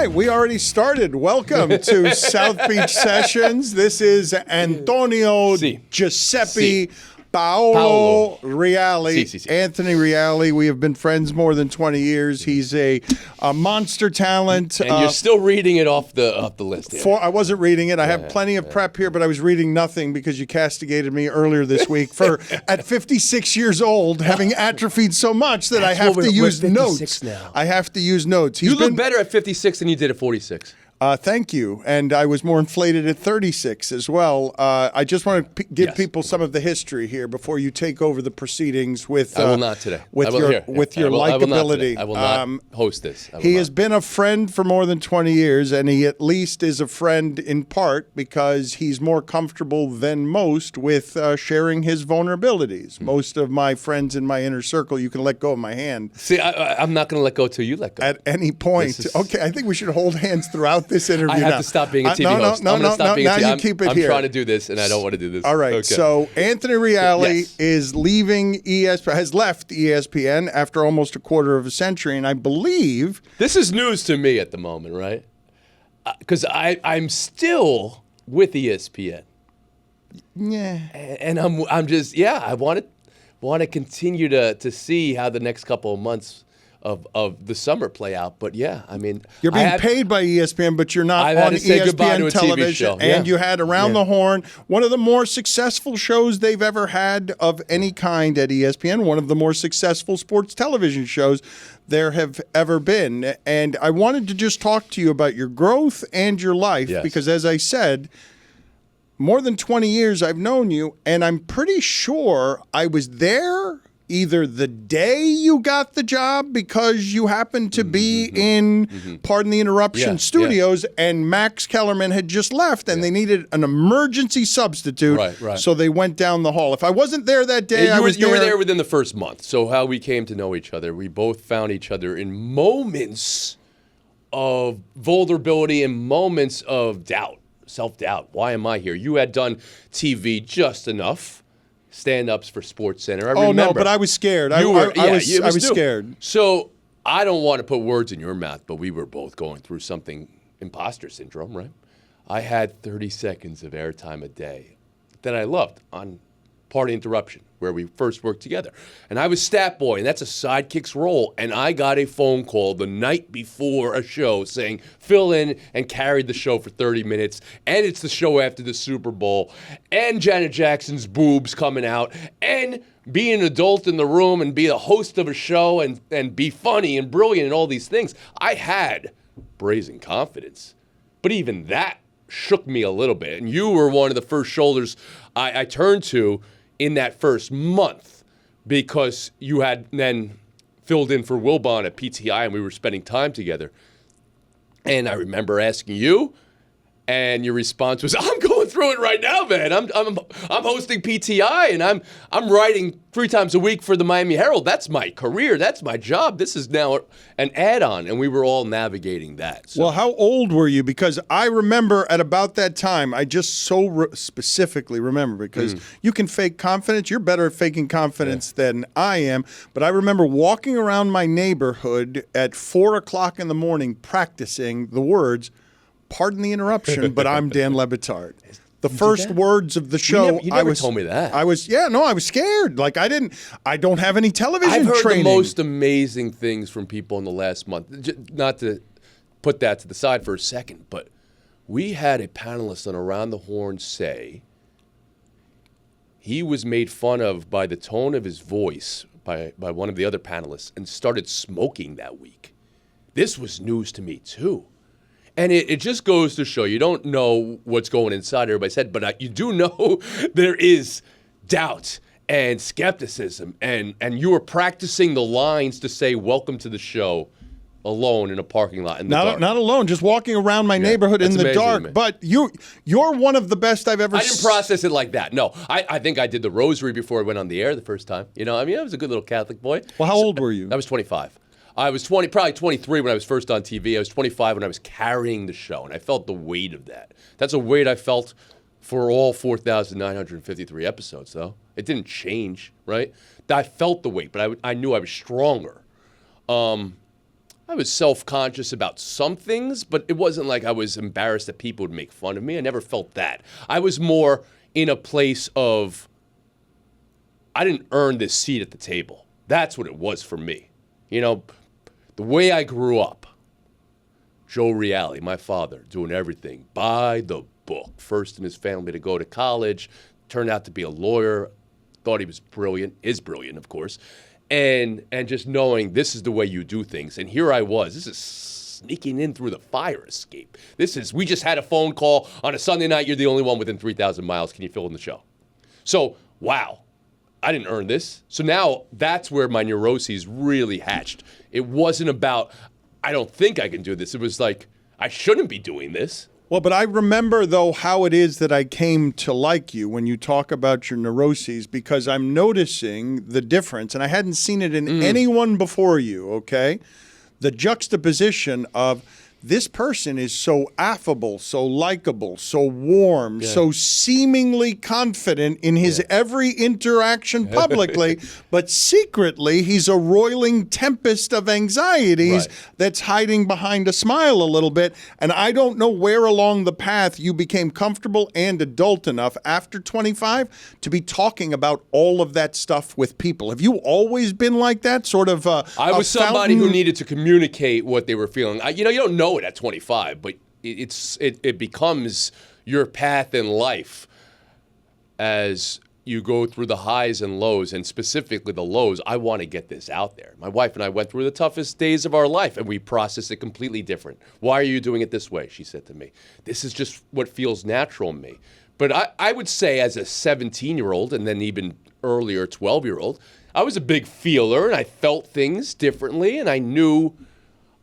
right, we already started. Welcome to South Beach Sessions. This is Antonio Giuseppe Paolo Reali, Anthony Reali. We have been friends more than 20 years. He's a monster talent. And you're still reading it off the list here. I wasn't reading it. I have plenty of prep here, but I was reading nothing because you castigated me earlier this week for, at 56 years old, having atrophied so much that I have to use notes. Now. I have to use notes. You look better at 56 than you did at 46. Thank you. And I was more inflated at 36 as well. I just want to give people some of the history here before you take over the proceedings with I will not today. With your likability. I will not host this. He has been a friend for more than 20 years, and he at least is a friend in part because he's more comfortable than most with sharing his vulnerabilities. Most of my friends in my inner circle, you can let go of my hand. See, I'm not going to let go till you let go. At any point. Okay, I think we should hold hands throughout this interview. I have to stop being a TV host. No, now you keep it here. I'm trying to do this, and I don't want to do this. All right, so Anthony Reali is leaving ESPN, has left ESPN after almost a quarter of a century, and I believe... This is news to me at the moment, right? Because I'm still with ESPN. Yeah. And I'm just, I want to continue to see how the next couple of months of the summer play out, but I mean, you're being paid by ESPN, but you're not on ESPN television. And you had Around the Horn, one of the more successful shows they've ever had of any kind at ESPN, one of the more successful sports television shows there have ever been. And I wanted to just talk to you about your growth and your life, because as I said, more than 20 years I've known you, and I'm pretty sure I was there either the day you got the job because you happened to be in, pardon the interruption, studios, and Max Kellerman had just left, and they needed an emergency substitute, so they went down the hall. If I wasn't there that day, you were there within the first month. So how we came to know each other, we both found each other in moments of vulnerability and moments of doubt, self-doubt. Why am I here? You had done TV just enough. Stand-ups for SportsCenter. I remember. No, but I was scared. I was scared. So I don't want to put words in your mouth, but we were both going through something, imposter syndrome, right? I had 30 seconds of airtime a day that I loved on Party Interruption, where we first worked together. And I was stat boy, and that's a sidekick's role. And I got a phone call the night before a show saying, fill in and carry the show for 30 minutes. And it's the show after the Super Bowl. And Janet Jackson's boobs coming out. And be an adult in the room and be a host of a show and be funny and brilliant and all these things. I had brazen confidence. But even that shook me a little bit. And you were one of the first shoulders I turned to in that first month, because you had then filled in for Wilbon at PTI and we were spending time together. And I remember asking you, and your response was, I'm going through it right now, man. I'm hosting PTI, and I'm writing 3 times a week for the Miami Herald. That's my career. That's my job. This is now an add-on, and we were all navigating that. So. Well, how old were you? Because I remember at about that time, I just so specifically remember, because you can fake confidence. You're better at faking confidence than I am. But I remember walking around my neighborhood at 4 o'clock in the morning practicing the words, pardon the interruption, but I'm Dan Le Batard. The first words of the show, you never told me that. I was scared. Like I don't have any television training. I've heard the most amazing things from people in the last month. Not to put that to the side for a second, but we had a panelist on Around the Horn say he was made fun of by the tone of his voice by one of the other panelists and started smoking that week. This was news to me too. And it just goes to show you don't know what's going inside everybody's head, but you do know there is doubt and skepticism. And you were practicing the lines to say, welcome to the show, alone in a parking lot in the dark. Not alone, just walking around my neighborhood in the dark. But you're one of the best I've ever seen. I didn't process it like that. No, I think I did the rosary before I went on the air the first time. You know, I mean, I was a good little Catholic boy. Well, how old were you? I was 25. I was probably 23 when I was first on TV. I was 25 when I was carrying the show, and I felt the weight of that. That's a weight I felt for all 4,953 episodes, though. It didn't change, right? I felt the weight, but I knew I was stronger. I was self-conscious about some things, but it wasn't like I was embarrassed that people would make fun of me. I never felt that. I was more in a place of, I didn't earn this seat at the table. That's what it was for me. You know, the way I grew up, Joe Reali, my father, doing everything by the book. First in his family to go to college, turned out to be a lawyer, thought he was brilliant, is brilliant, of course. And just knowing this is the way you do things. And here I was. This is sneaking in through the fire escape. We just had a phone call on a Sunday night. You're the only one within 3,000 miles. Can you fill in the show? So, wow. I didn't earn this. So now that's where my neuroses really hatched. It wasn't about, I don't think I can do this. It was like, I shouldn't be doing this. Well, but I remember, though, how it is that I came to like you when you talk about your neuroses, because I'm noticing the difference, and I hadn't seen it in anyone before you, okay? The juxtaposition of this person is so affable, so likable, so warm, so seemingly confident in his every interaction publicly, but secretly he's a roiling tempest of anxieties that's hiding behind a smile a little bit. And I don't know where along the path you became comfortable and adult enough after 25 to be talking about all of that stuff with people. Have you always been like that, sort of I was somebody who needed to communicate what they were feeling. You don't know it at 25, but it becomes your path in life as you go through the highs and lows, and specifically the lows. I want to get this out there. My wife and I went through the toughest days of our life, and we processed it completely different. Why are you doing it this way? She said to me. This is just what feels natural to me. But I would say as a 17-year-old, and then even earlier 12-year-old, I was a big feeler, and I felt things differently, and I knew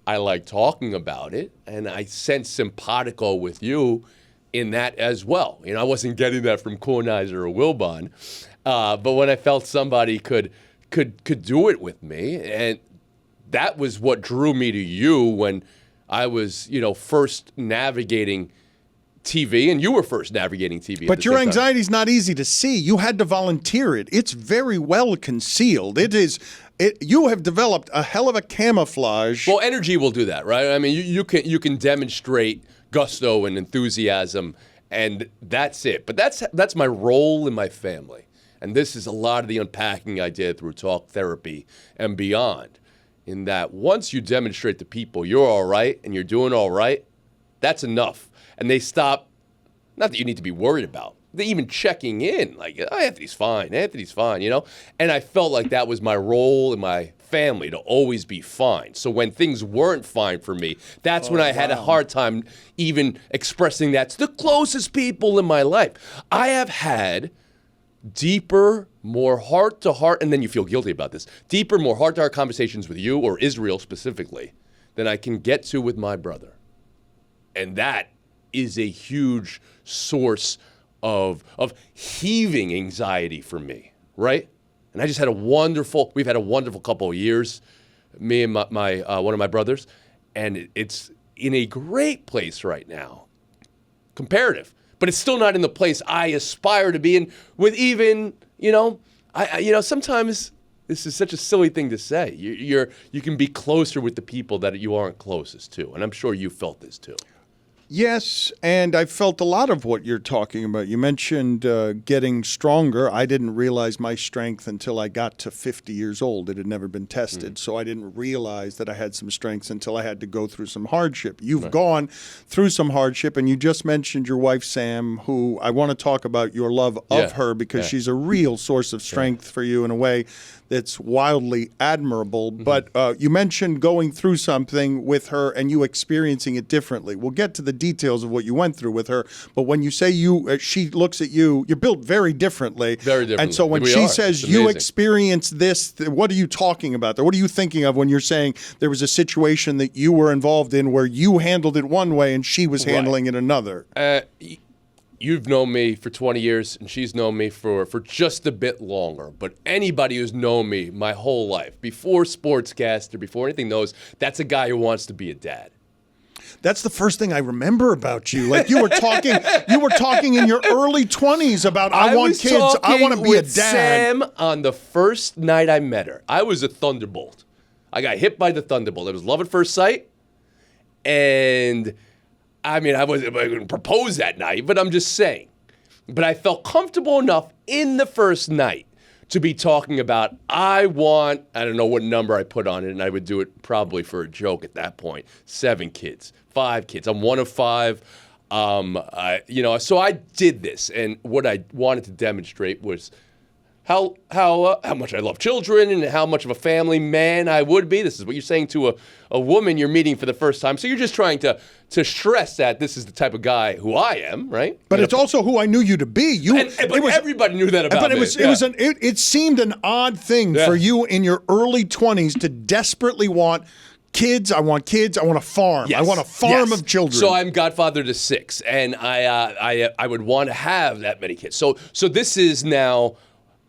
I like talking about it, and I sensed simpatico with you in that as well. I wasn't getting that from Kornheiser or Wilbon, but when I felt somebody could do it with me, and that was what drew me to you when I was, first navigating TV, and you were first navigating TV. But your anxiety is not easy to see. You had to volunteer it. It's very well concealed. You have developed a hell of a camouflage. Well, energy will do that, right? I mean, you can demonstrate gusto and enthusiasm, and that's it. But that's my role in my family, and this is a lot of the unpacking I did through talk therapy and beyond. In that, once you demonstrate to people you're all right and you're doing all right, that's enough. And they stop, not that you need to be worried about, they even checking in, like, oh, Anthony's fine, And I felt like that was my role in my family, to always be fine. So when things weren't fine for me, that's when I had a hard time even expressing that to the closest people in my life. I have had deeper, more heart-to-heart, and then you feel guilty about this, deeper, more heart-to-heart conversations with you, or Israel specifically, than I can get to with my brother. And that is a huge source of heaving anxiety for me, right? And I just had we've had a wonderful couple of years, me and my one of my brothers, and it's in a great place right now, comparative, but it's still not in the place I aspire to be in with even, sometimes this is such a silly thing to say. You can be closer with the people that you aren't closest to, and I'm sure you felt this too. Yes, and I felt a lot of what you're talking about. You mentioned getting stronger. I didn't realize my strength until I got to 50 years old. It had never been tested, so I didn't realize that I had some strengths until I had to go through some hardship. You've gone through some hardship, and you just mentioned your wife, Sam, who I want to talk about your love of her, because she's a real source of strength for you in a way that's wildly admirable. But you mentioned going through something with her and you experiencing it differently. We'll get to the details of what you went through with her. But when you say she looks at you, you're built very differently. Very differently. And so when she says you experienced this, what are you talking about there? What are you thinking of when you're saying there was a situation that you were involved in where you handled it one way and she was handling it another? You've known me for 20 years, and she's known me for just a bit longer. But anybody who's known me my whole life, before Sportscaster, before anything, knows that's a guy who wants to be a dad. That's the first thing I remember about you. Like you were talking in your early 20s about I want kids, I want to be a dad. Sam on the first night I met her. I was a thunderbolt. I got hit by the thunderbolt. It was love at first sight. And I mean, I wasn't going to propose that night, but I'm just saying. But I felt comfortable enough in the first night to be talking about, I don't know what number I put on it, and I would do it probably for a joke at that point. 7 kids, 5 kids. I'm one of 5. So I did this, and what I wanted to demonstrate was how much I love children and how much of a family man I would be. This is what you're saying to a woman you're meeting for the first time. So you're just trying to stress that this is the type of guy who I am, right? But it's also who I knew you to be. Everybody knew that about me. But it seemed an odd thing for you in your early 20s to desperately want kids. I want kids. I want a farm. Yes. I want a farm of children. So I'm godfather to 6, and I would want to have that many kids. So this is now,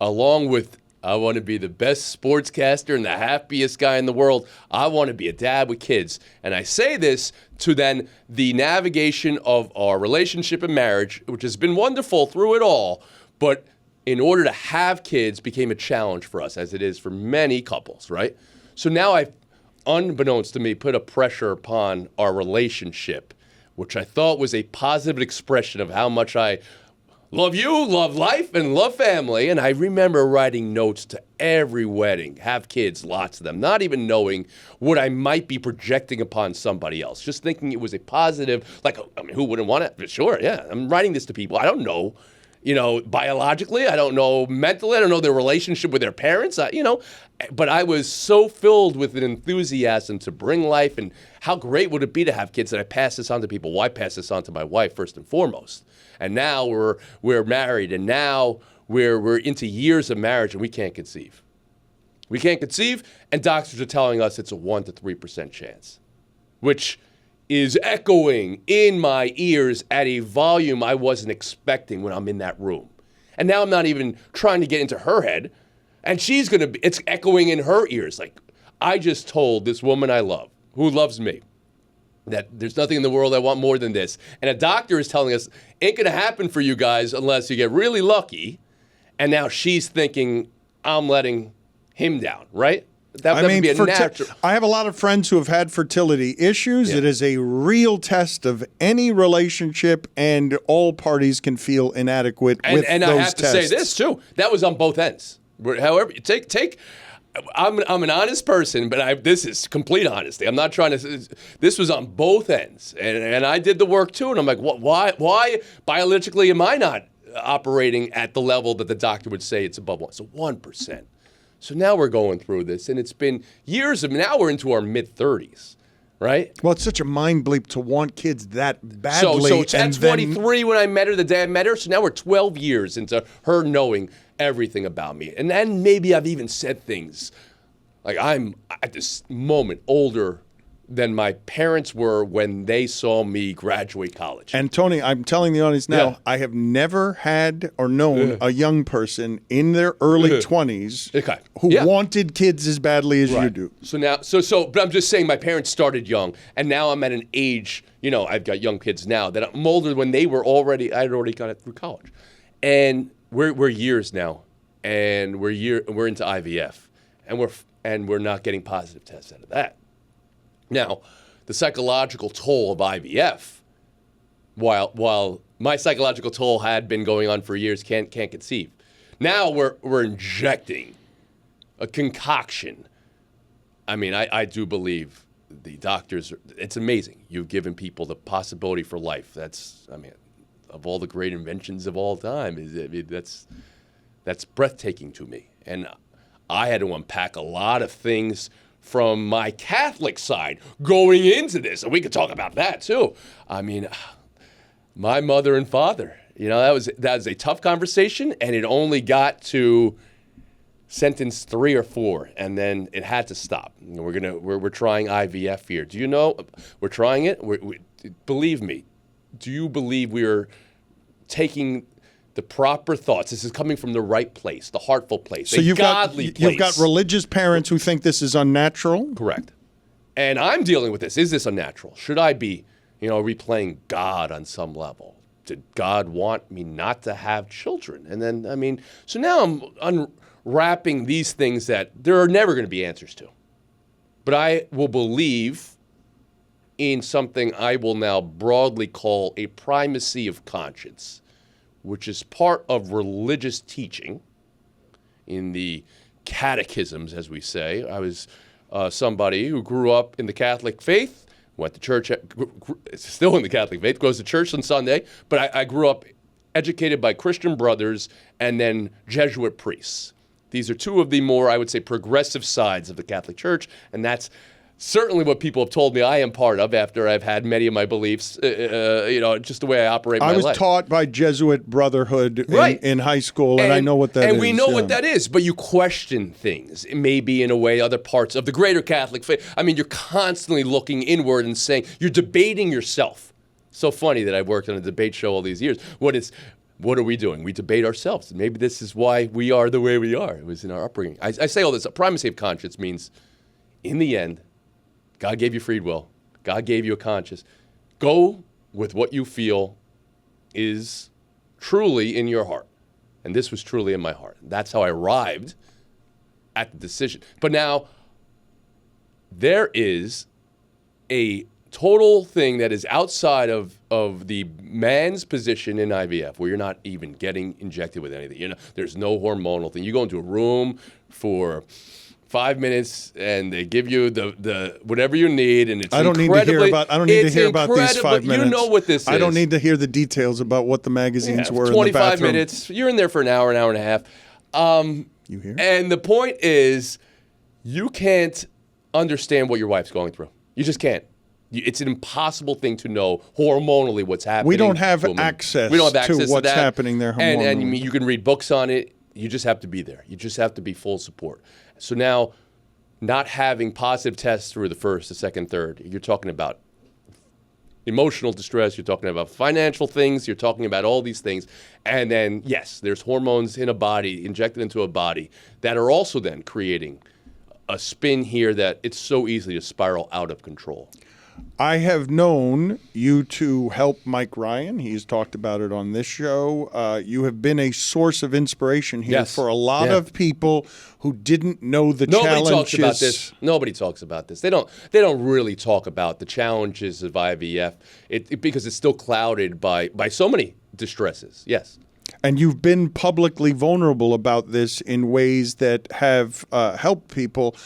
along with I want to be the best sportscaster and the happiest guy in the world, I want to be a dad with kids. And I say this to then the navigation of our relationship and marriage, which has been wonderful through it all, but in order to have kids became a challenge for us, as it is for many couples, right? So now I've, unbeknownst to me, put a pressure upon our relationship, which I thought was a positive expression of how much I love you, love life, and love family. And I remember writing notes to every wedding, have kids, lots of them, not even knowing what I might be projecting upon somebody else, just thinking it was a positive, who wouldn't want it? Sure, yeah. I'm writing this to people. I don't know, biologically. I don't know mentally. I don't know their relationship with their parents, but I was so filled with an enthusiasm to bring life, and how great would it be to have kids that I pass this on to people. Well, I pass this on to my wife first and foremost. And now we're married, and now we're into years of marriage, and we can't conceive. We can't conceive, and doctors are telling us it's a 1% to 3% chance, which is echoing in my ears at a volume I wasn't expecting when I'm in that room. And now I'm not even trying to get into her head, and it's echoing in her ears. Like, I just told this woman I love, who loves me, that there's nothing in the world I want more than this. And a doctor is telling us, ain't going to happen for you guys unless you get really lucky. And now she's thinking, I'm letting him down, right? That would be a natural. I have a lot of friends who have had fertility issues. Yeah. It is a real test of any relationship, and all parties can feel inadequate with those tests. And I have to say this, too. That was on both ends. However, I'm an honest person, but this is complete honesty. I'm not trying to. This was on both ends, and I did the work too. And I'm like, why biologically am I not operating at the level that the doctor would say it's above 1? So 1%. So now we're going through this, and it's been years of. Now we're into our mid-30s, right? Well, it's such a mind bleep to want kids that badly. So it's at 23 when I met her, the day I met her. So now we're 12 years into her knowing everything about me. And then maybe I've even said things like I'm at this moment older than my parents were when they saw me graduate college. And Tony, I'm telling the audience now, I have never had or known a young person in their early 20s who wanted kids as badly as you do. So now, but I'm just saying my parents started young, and now I'm at an age, I've got young kids now that I'm older when they were I'd already got it through college. And we're years now, and we're into IVF, and we're not getting positive tests out of that. Now, the psychological toll of IVF, while my psychological toll had been going on for years, can't conceive. Now we're injecting a concoction. I mean, I do believe the doctors. It's amazing. You've given people the possibility for life. Of all the great inventions of all time, that's breathtaking to me. And I had to unpack a lot of things from my Catholic side going into this, and we could talk about that too. I mean, my mother and father, that was a tough conversation, and it only got to sentence 3 or 4, and then it had to stop. We're trying IVF here. Do you know we're trying it? Believe me. Do you believe we're taking the proper thoughts? This is coming from the right place, the heartful place, so you've got religious parents who think this is unnatural? Correct. And I'm dealing with this. Is this unnatural? Should I be, replaying God on some level? Did God want me not to have children? And then, so now I'm unwrapping these things that there are never going to be answers to. But I will believe in something I will now broadly call a primacy of conscience, which is part of religious teaching in the catechisms, as we say. I was somebody who grew up in the Catholic faith, went to church, still in the Catholic faith, goes to church on Sunday, but I grew up educated by Christian brothers and then Jesuit priests. These are two of the more, I would say, progressive sides of the Catholic Church, and that's certainly what people have told me I am part of after I've had many of my beliefs, just the way I operate my life. I was taught by Jesuit Brotherhood in high school, and I know what that is. And we know what that is, but you question things, maybe in a way other parts of the greater Catholic faith. I mean, you're constantly looking inward and saying, you're debating yourself. So funny that I've worked on a debate show all these years. What are we doing? We debate ourselves. Maybe this is why we are the way we are. It was in our upbringing. I say all this. A primacy of conscience means, in the end, God gave you free will. God gave you a conscience. Go with what you feel is truly in your heart. And this was truly in my heart. That's how I arrived at the decision. But now, there is a total thing that is outside of the man's position in IVF, where you're not even getting injected with anything. There's no hormonal thing. You go into a room for 5 minutes and they give you the whatever you need, and it's I don't need to hear about these 5 minutes. You know what this is. I don't need to hear the details about what the magazines were in the 25 minutes. You're in there for an hour and a half. You hear? And the point is, you can't understand what your wife's going through. You just can't. It's an impossible thing to know hormonally what's happening. We don't have access to what's happening there hormonally. And you can read books on it. You just have to be there. You just have to be full support. So now, not having positive tests through the first, the second, third, you're talking about emotional distress, you're talking about financial things, you're talking about all these things. And then, yes, there's hormones in a body, injected into a body, that are also then creating a spin here that it's so easy to spiral out of control. I have known you to help Mike Ryan. He's talked about it on this show. You have been a source of inspiration here for a lot of people who didn't know the challenges. Nobody talks about this. Nobody talks about this. They don't really talk about the challenges of IVF because it's still clouded by so many distresses. Yes. And you've been publicly vulnerable about this in ways that have helped people.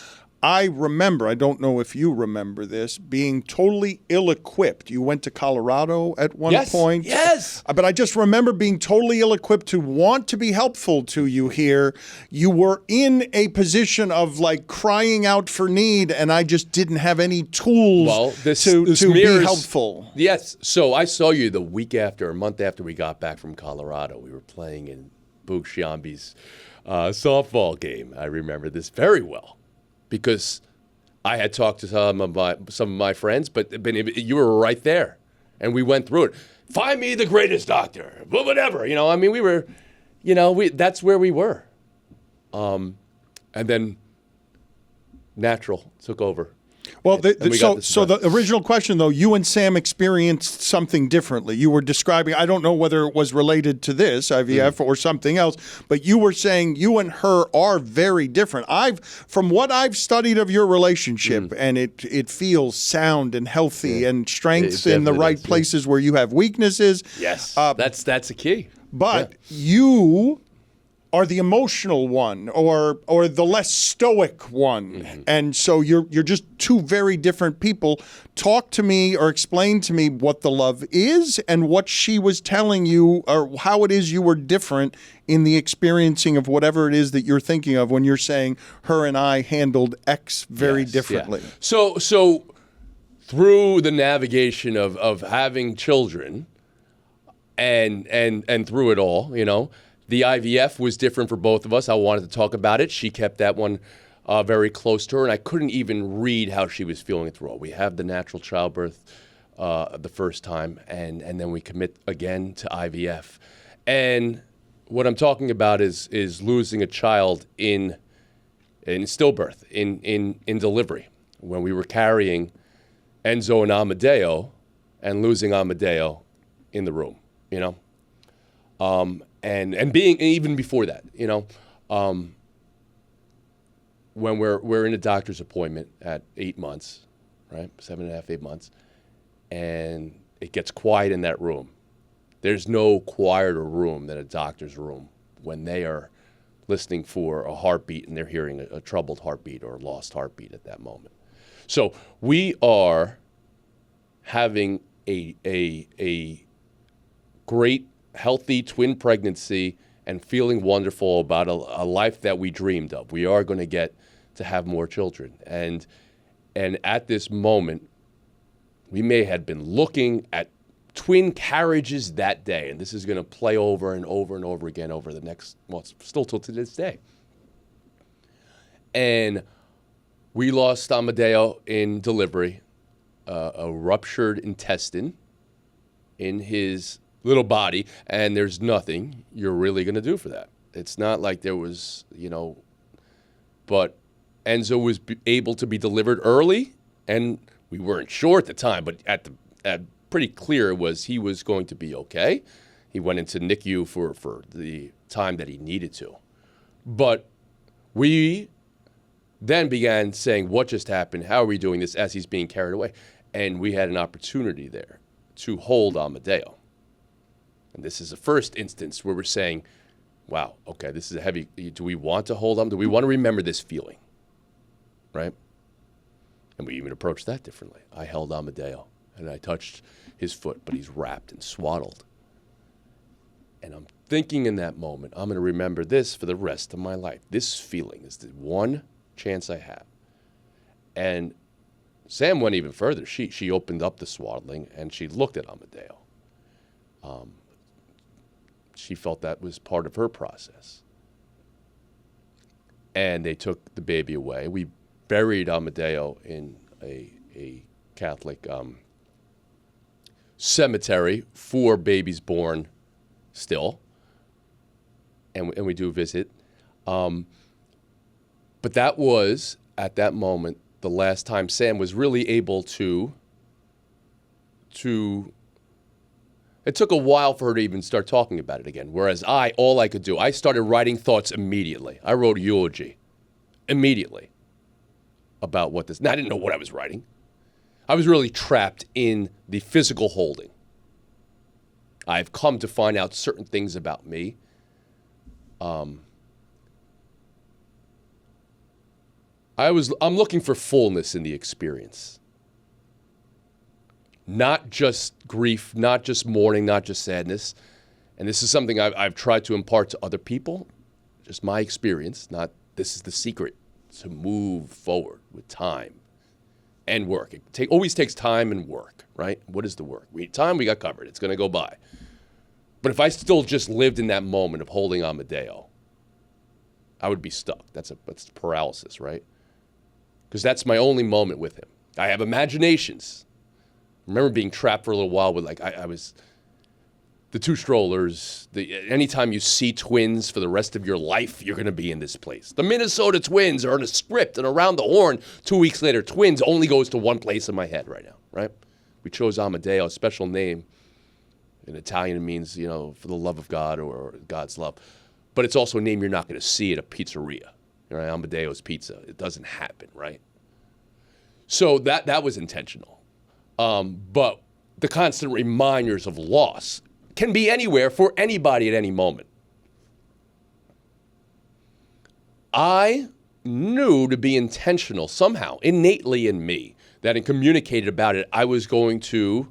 I remember, I don't know if you remember this, being totally ill-equipped. You went to Colorado at one point. Yes. But I just remember being totally ill-equipped to want to be helpful to you here. You were in a position of like crying out for need, and I just didn't have any tools to be helpful. Yes. So I saw you the week after, a month after we got back from Colorado. We were playing in Boog Sciambi's softball game. I remember this very well, because I had talked to some of my friends, but you were right there, and we went through it. Find me the greatest doctor, whatever. I mean, we were, that's where we were. And then natural took over. Well, so the original question, though, you and Sam experienced something differently. You were describing, I don't know whether it was related to this, IVF, or something else, but you were saying you and her are very different. From what I've studied of your relationship, and it feels sound and healthy and strengths in the right places where you have weaknesses. Yes, that's a key. But you are the emotional one or the less stoic one. And so you're just two very different people. Talk to me or explain to me what the love is and what she was telling you, or how it is you were different in the experiencing of whatever it is that you're thinking of when you're saying her and I handled X very differently. Yeah. So through the navigation of having children and through it all, the IVF was different for both of us. I wanted to talk about it. She kept that one very close to her, and I couldn't even read how she was feeling it through all. We have the natural childbirth the first time, and then we commit again to IVF. And what I'm talking about is losing a child in stillbirth, in delivery, when we were carrying Enzo and Amadeo and losing Amadeo in the room, and being even before that, when we're in a doctor's appointment at 8 months, right? 7.5, 8 months, and it gets quiet in that room. There's no quieter room than a doctor's room when they are listening for a heartbeat and they're hearing a troubled heartbeat or a lost heartbeat at that moment. So we are having a great, healthy twin pregnancy and feeling wonderful about a life that we dreamed of. We are going to get to have more children. And at this moment, we may have been looking at twin carriages that day, and this is going to play over and over and over again over the next, well, still till to this day. And we lost Amadeo in delivery, a ruptured intestine in his little body, and there's nothing you're really going to do for that. It's not like there was, but Enzo was able to be delivered early, and we weren't sure at the time, but at pretty clear it was he was going to be okay. He went into NICU for the time that he needed to. But we then began saying, what just happened? How are we doing this as he's being carried away? And we had an opportunity there to hold Amadeo. And this is the first instance where we're saying, wow, okay, this is a heavy, do we want to hold him? Do we want to remember this feeling? Right? And we even approached that differently. I held Amadeo, and I touched his foot, but he's wrapped and swaddled. And I'm thinking in that moment, I'm going to remember this for the rest of my life. This feeling is the one chance I have. And Sam went even further. She opened up the swaddling, and she looked at Amadeo. She felt that was part of her process. And they took the baby away. We buried Amadeo in a Catholic cemetery for babies born still. And we do visit. But that was, at that moment, the last time Sam was really able to it took a while for her to even start talking about it again. Whereas all I could do, I started writing thoughts immediately. I wrote a eulogy immediately about what this, now I didn't know what I was writing. I was really trapped in the physical holding. I've come to find out certain things about me. I'm looking for fullness in the experience. Not just grief, not just mourning, not just sadness. And this is something I've tried to impart to other people, just my experience, not this is the secret to move forward with time and work. It always takes time and work, right? What is the work? Time we got covered. It's going to go by. But if I still just lived in that moment of holding Amadeo, I would be stuck. That's paralysis, right? Because that's my only moment with him. I have imaginations. I remember being trapped for a little while with I was the two strollers. Anytime you see twins for the rest of your life, you're going to be in this place. The Minnesota Twins are in a script, and Around the Horn 2 weeks later, twins only goes to one place in my head right now, right? We chose Amadeo, a special name. In Italian, it means, for the love of God or God's love. But it's also a name you're not going to see at a pizzeria. Right? Amadeo's Pizza. It doesn't happen, right? So that was intentional. But the constant reminders of loss can be anywhere for anybody at any moment. I knew to be intentional somehow, innately in me, that in communicated about it, I was going to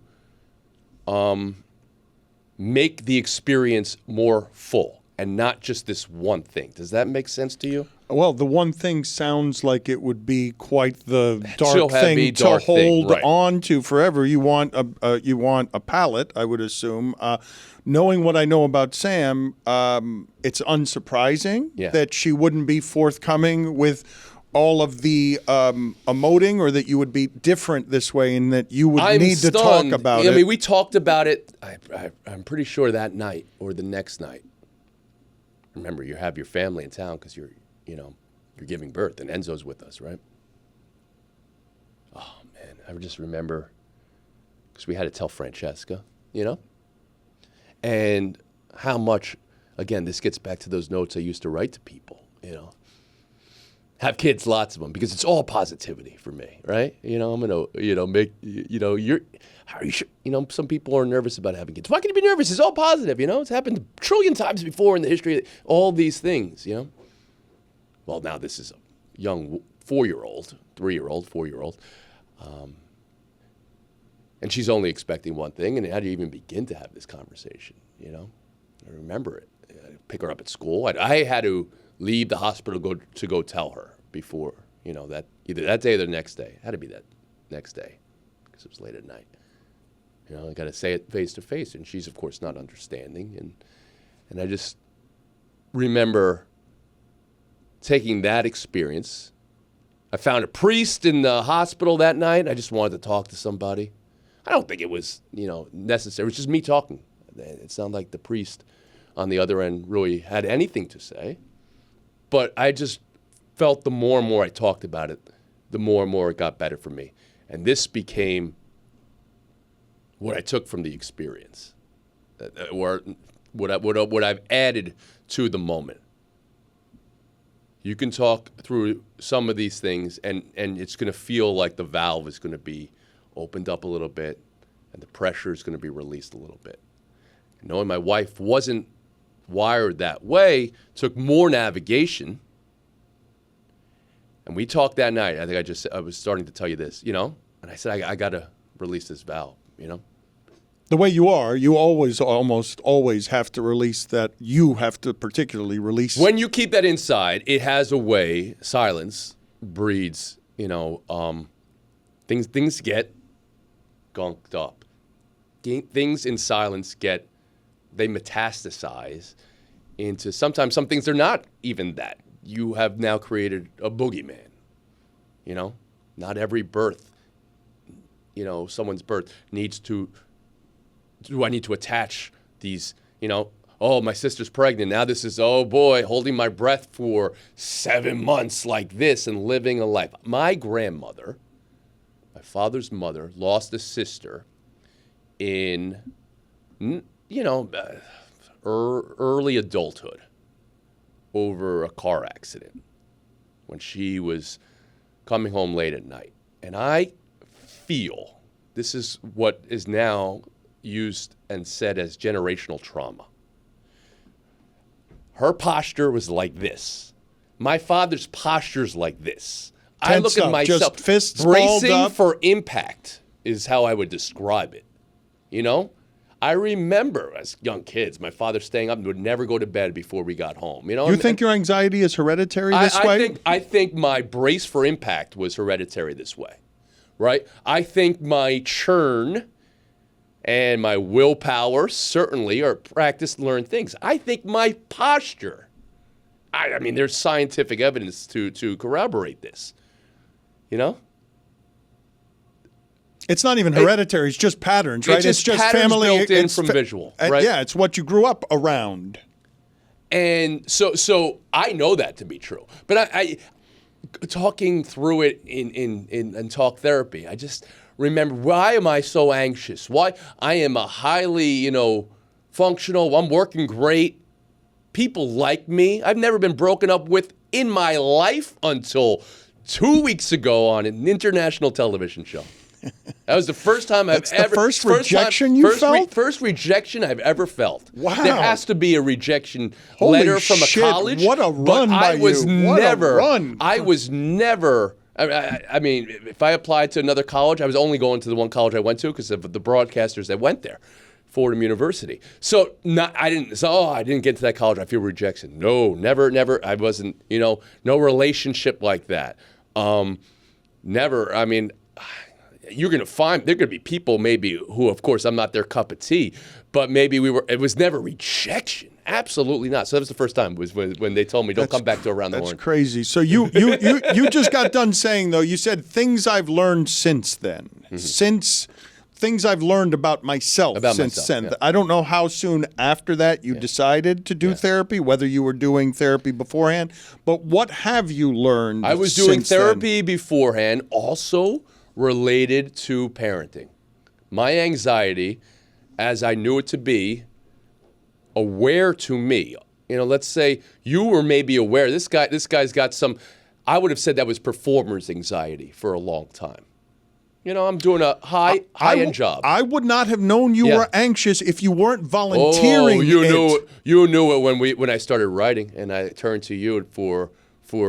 make the experience more full and not just this one thing. Does that make sense to you? Well, the one thing sounds like it would be quite the dark thing to hold on to forever. You want a palate, I would assume. Knowing what I know about Sam, it's unsurprising that she wouldn't be forthcoming with all of the emoting, or that you would be different this way, and that you would need to talk about it. I mean, we talked about it, I'm pretty sure that night or the next night. Remember, you have your family in town because you're giving birth, and Enzo's with us, right? Oh, man, I just remember, because we had to tell Francesca, and how much, again, this gets back to those notes I used to write to people, have kids, lots of them, because it's all positivity for me, right? I'm going to, make, how are you sure? Some people are nervous about having kids. Why can you be nervous? It's all positive, It's happened a trillion times before in the history of all these things, Well, now this is a young 4-year-old, 3-year-old, 4-year-old. And she's only expecting one thing, and how do you even begin to have this conversation, I remember it. I pick her up at school. I had to leave the hospital to go tell her before, that either that day or the next day. It had to be that next day because it was late at night. I got to say it face to face, and she's, of course, not understanding. And I just remember taking that experience. I found a priest in the hospital that night. I just wanted to talk to somebody. I don't think it was, necessary. It was just me talking. It sounded like the priest on the other end really had anything to say. But I just felt the more and more I talked about it, the more and more it got better for me. And this became what I took from the experience, or what I've added to the moment. You can talk through some of these things, and it's going to feel like the valve is going to be opened up a little bit, and the pressure is going to be released a little bit. Knowing my wife wasn't wired that way took more navigation. And we talked that night. I think I was starting to tell you this, and I said, I got to release this valve, The way you are, you almost always have to release that. You have to particularly release. When you keep that inside, it has a way, silence breeds, things get gunked up. Things in silence they metastasize into sometimes some things they're not even that. You have now created a boogeyman, Not every birth, someone's birth do I need to attach these, oh, my sister's pregnant. Now this is, oh boy, holding my breath for 7 months like this and living a life. My grandmother, my father's mother, lost a sister in, early adulthood over a car accident when she was coming home late at night. And I feel this is what is now used and said as generational trauma. Her posture was like this. My father's posture's like this. I look at myself, just fists bracing balled up. for impact is how I would describe it. I remember as young kids, my father staying up and would never go to bed before we got home. You think your anxiety is hereditary this way? I think my brace for impact was hereditary this way, right? I think my churn and my willpower certainly are practiced, learned things. I think my posture, I mean, there's scientific evidence to corroborate this, It's not even hereditary. It's just patterns, right? It's just family built in from visual, right? Yeah, it's what you grew up around. And so I know that to be true. But I talking through it in talk therapy, I just remember, why am I so anxious? Why I am a highly, functional, I'm working great. People like me. I've never been broken up with in my life until 2 weeks ago on an international television show. That was the first time I've ever... First rejection you felt? First rejection I've ever felt. Wow. There has to be a rejection Holy letter from shit, a college. What a run by you. I was never... I mean, if I applied to another college, I was only going to the one college I went to because of the broadcasters that went there, Fordham University. So I didn't get to that college. I feel rejection. No, never. I wasn't, no relationship like that. Never. I mean... You're going to find, there are going to be people maybe who, of course, I'm not their cup of tea, but maybe it was never rejection. Absolutely not. So that was the first time was when they told me, don't come back to Around the Horn. That's crazy. So you just got done saying, though, you said things I've learned since then. Mm-hmm. Since things I've learned about myself since then. Yeah. I don't know how soon after that you decided to do therapy, whether you were doing therapy beforehand, but what have you learned? I was doing therapy beforehand, also related to parenting. My anxiety, as I knew it to be, aware to me. Let's say you were maybe aware. This guy's got some I would have said that was performer's anxiety for a long time. I'm doing a high-end job. I would not have known you were anxious if you weren't volunteering. You knew it when I started writing, and I turned to you for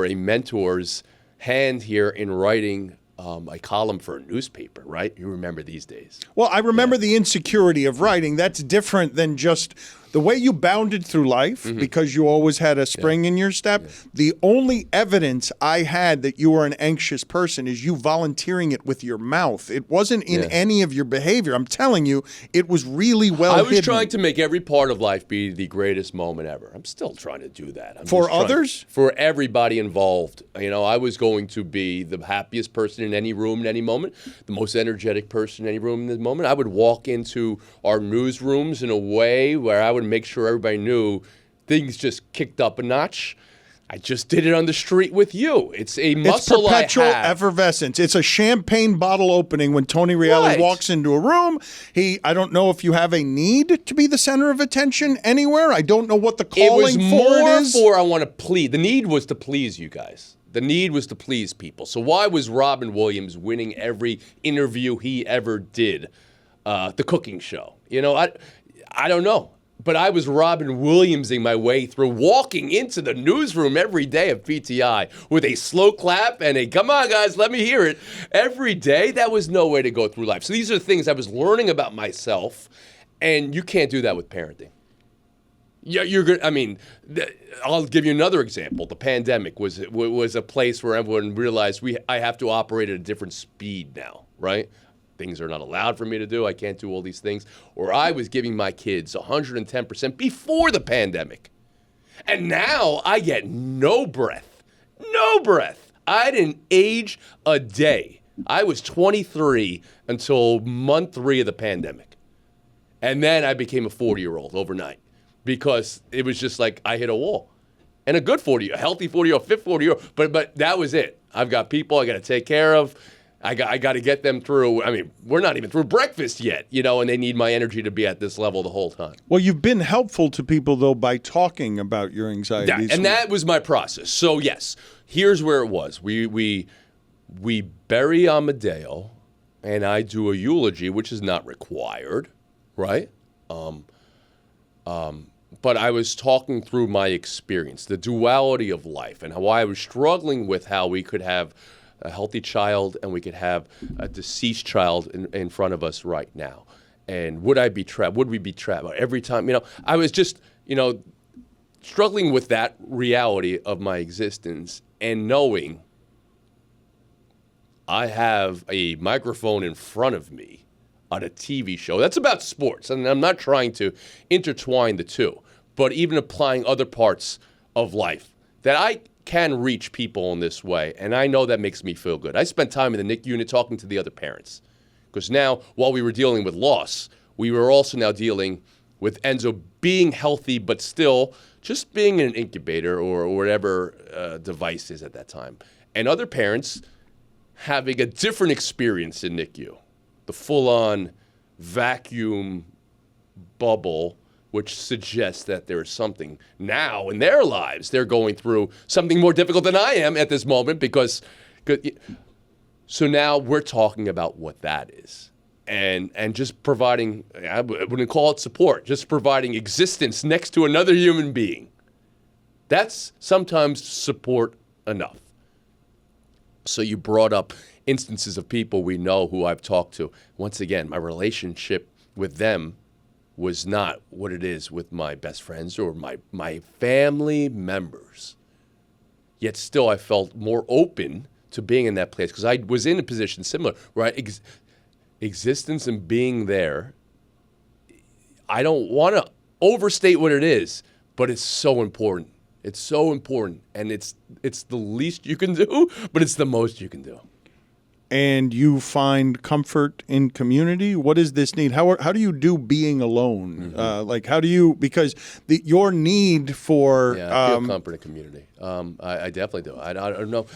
a mentor's hand here in writing a column for a newspaper, right? You remember these days. Well, I remember the insecurity of writing. That's different than just the way you bounded through life, because you always had a spring in your step. Yeah. The only evidence I had that you were an anxious person is you volunteering it with your mouth. It wasn't in any of your behavior. I'm telling you, it was really well hidden. I was trying to make every part of life be the greatest moment ever. I'm still trying to do that. For others? For everybody involved. I was going to be the happiest person in any room at any moment, the most energetic person in any room in the moment. I would walk into our newsrooms in a way where I would make sure everybody knew things just kicked up a notch. I just did it on the street with you. It's a muscle I have. It's perpetual effervescence. It's a champagne bottle opening when Tony Reali walks into a room. I don't know if you have a need to be the center of attention anywhere. I don't know what the calling for is. I want to please. The need was to please you guys. The need was to please people. So why was Robin Williams winning every interview he ever did? The cooking show. I don't know. But I was Robin Williamsing my way through, walking into the newsroom every day of PTI with a slow clap and a, come on, guys, let me hear it. Every day, that was no way to go through life. So these are things I was learning about myself, and you can't do that with parenting. Yeah, you're good. I mean, I'll give you another example. The pandemic was a place where everyone realized I have to operate at a different speed now, right? Things are not allowed for me to do. I can't do all these things. Or I was giving my kids 110% before the pandemic. And now I get no breath. No breath. I didn't age a day. I was 23 until month 3 of the pandemic. And then I became a 40-year-old overnight because it was just like I hit a wall. And a good 40, a healthy 40-year-old, fit 40-year-old. But that was it. I've got people I got to take care of. I got to get them through. I mean, we're not even through breakfast yet, and they need my energy to be at this level the whole time. Well, you've been helpful to people, though, by talking about your anxieties. And that was my process. So, yes, here's where it was. We bury Amadeo, and I do a eulogy, which is not required, right? But I was talking through my experience, the duality of life, and how I was struggling with how we could have a healthy child and we could have a deceased child in front of us right now. And would I be trapped? Would we be trapped? Every time, I was just, struggling with that reality of my existence and knowing I have a microphone in front of me on a TV show. That's about sports. And I'm not trying to intertwine the two, but even applying other parts of life that I can reach people in this way, and I know that makes me feel good. I spent time in the NICU unit talking to the other parents, because now, while we were dealing with loss, we were also now dealing with Enzo being healthy, but still just being in an incubator or whatever device is at that time. And other parents having a different experience in NICU, the full-on vacuum bubble, which suggests that there is something now in their lives. They're going through something more difficult than I am at this moment because so now we're talking about what that is. And just providing, I wouldn't call it support, just providing existence next to another human being. That's sometimes support enough. So you brought up instances of people we know who I've talked to. Once again, my relationship with them was not what it is with my best friends or my family members. Yet still I felt more open to being in that place because I was in a position similar where existence and being there, I don't want to overstate what it is, but it's so important. It's so important, and it's the least you can do, but it's the most you can do. And you find comfort in community? What is this need? How do you do being alone? Mm-hmm. How do you, because your need for... Yeah, I feel comfort in community. I definitely do. I don't know.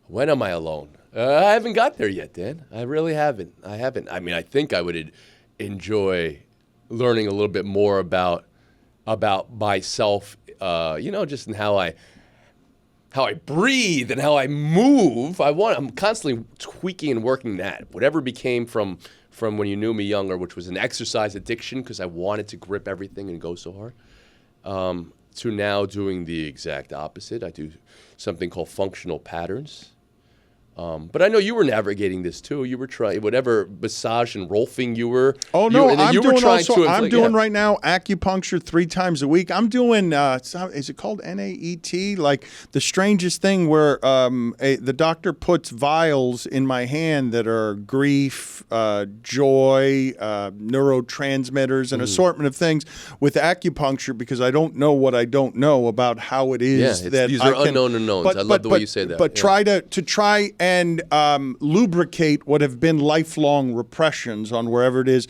When am I alone? I haven't got there yet, Dan. I really haven't. I mean, I think I would enjoy learning a little bit more about myself, just in how how I breathe and how I move. I'm constantly tweaking and working that. Whatever became from when you knew me younger, which was an exercise addiction because I wanted to grip everything and go so hard, to now doing the exact opposite. I do something called functional patterns. But I know you were navigating this too. You were trying whatever massage and rolfing you were. Oh no, I'm doing right now acupuncture 3 times a week. I'm doing is it called NAET? Like the strangest thing where the doctor puts vials in my hand that are grief, joy, neurotransmitters, an assortment of things with acupuncture because I don't know what I don't know about how it is that these are unknown unknowns. I love the way you say that. But try and lubricate what have been lifelong repressions on wherever it is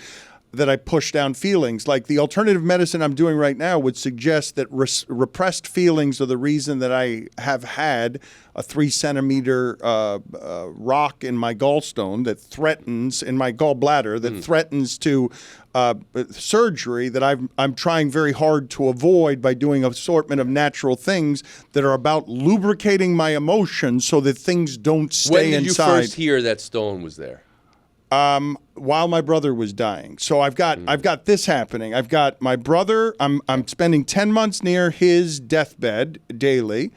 that I push down feelings. Like the alternative medicine I'm doing right now would suggest that repressed feelings are the reason that I have had a 3-centimeter rock in my gallstone that threatens, in my gallbladder, that threatens to surgery that I'm trying very hard to avoid by doing an assortment of natural things that are about lubricating my emotions so that things don't stay inside. When did you first hear that stone was there? While my brother was dying. So I've got this happening. I've got my brother. I'm spending 10 months near his deathbed daily.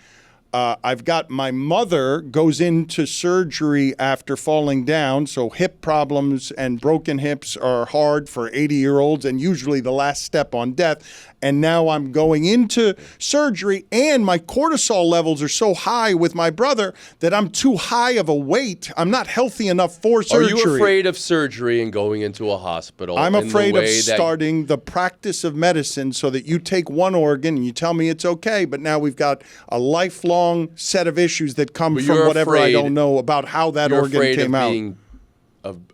I've got my mother goes into surgery after falling down. So hip problems and broken hips are hard for 80-year-olds and usually the last step on death. And now I'm going into surgery and my cortisol levels are so high with my brother that I'm too high of a weight. I'm not healthy enough for surgery. Are you afraid of surgery and going into a hospital? I'm afraid of starting the practice of medicine so that you take one organ and you tell me it's okay, but now we've got a lifelong set of issues that come from whatever I don't know about how that organ came out.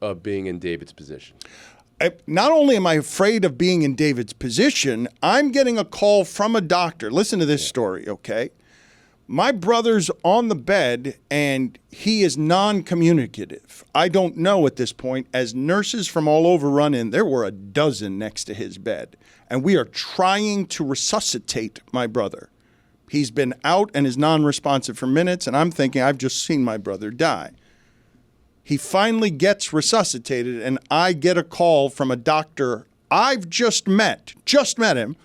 Of being in David's position. Not only am I afraid of being in David's position, I'm getting a call from a doctor. Listen to this story, okay? My brother's on the bed and he is non-communicative. I don't know at this point. As nurses from all over run in, there were a dozen next to his bed. And we are trying to resuscitate my brother. He's been out and is non-responsive for minutes, and I'm thinking I've just seen my brother die. He finally gets resuscitated, and I get a call from a doctor I've just met him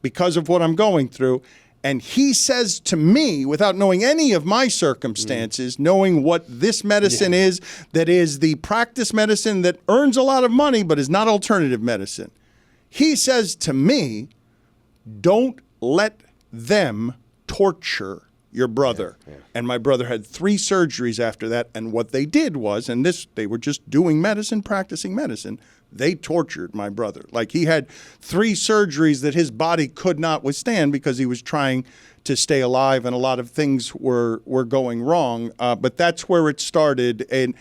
because of what I'm going through, and he says to me, without knowing any of my circumstances, knowing what this medicine is, that is the practice medicine that earns a lot of money but is not alternative medicine. He says to me, don't let them torture your brother. And my brother had 3 surgeries after that. And what they did was, they were just doing medicine, practicing medicine. They tortured my brother. Like he had 3 surgeries that his body could not withstand because he was trying to stay alive and a lot of things were going wrong. But that's where it started. And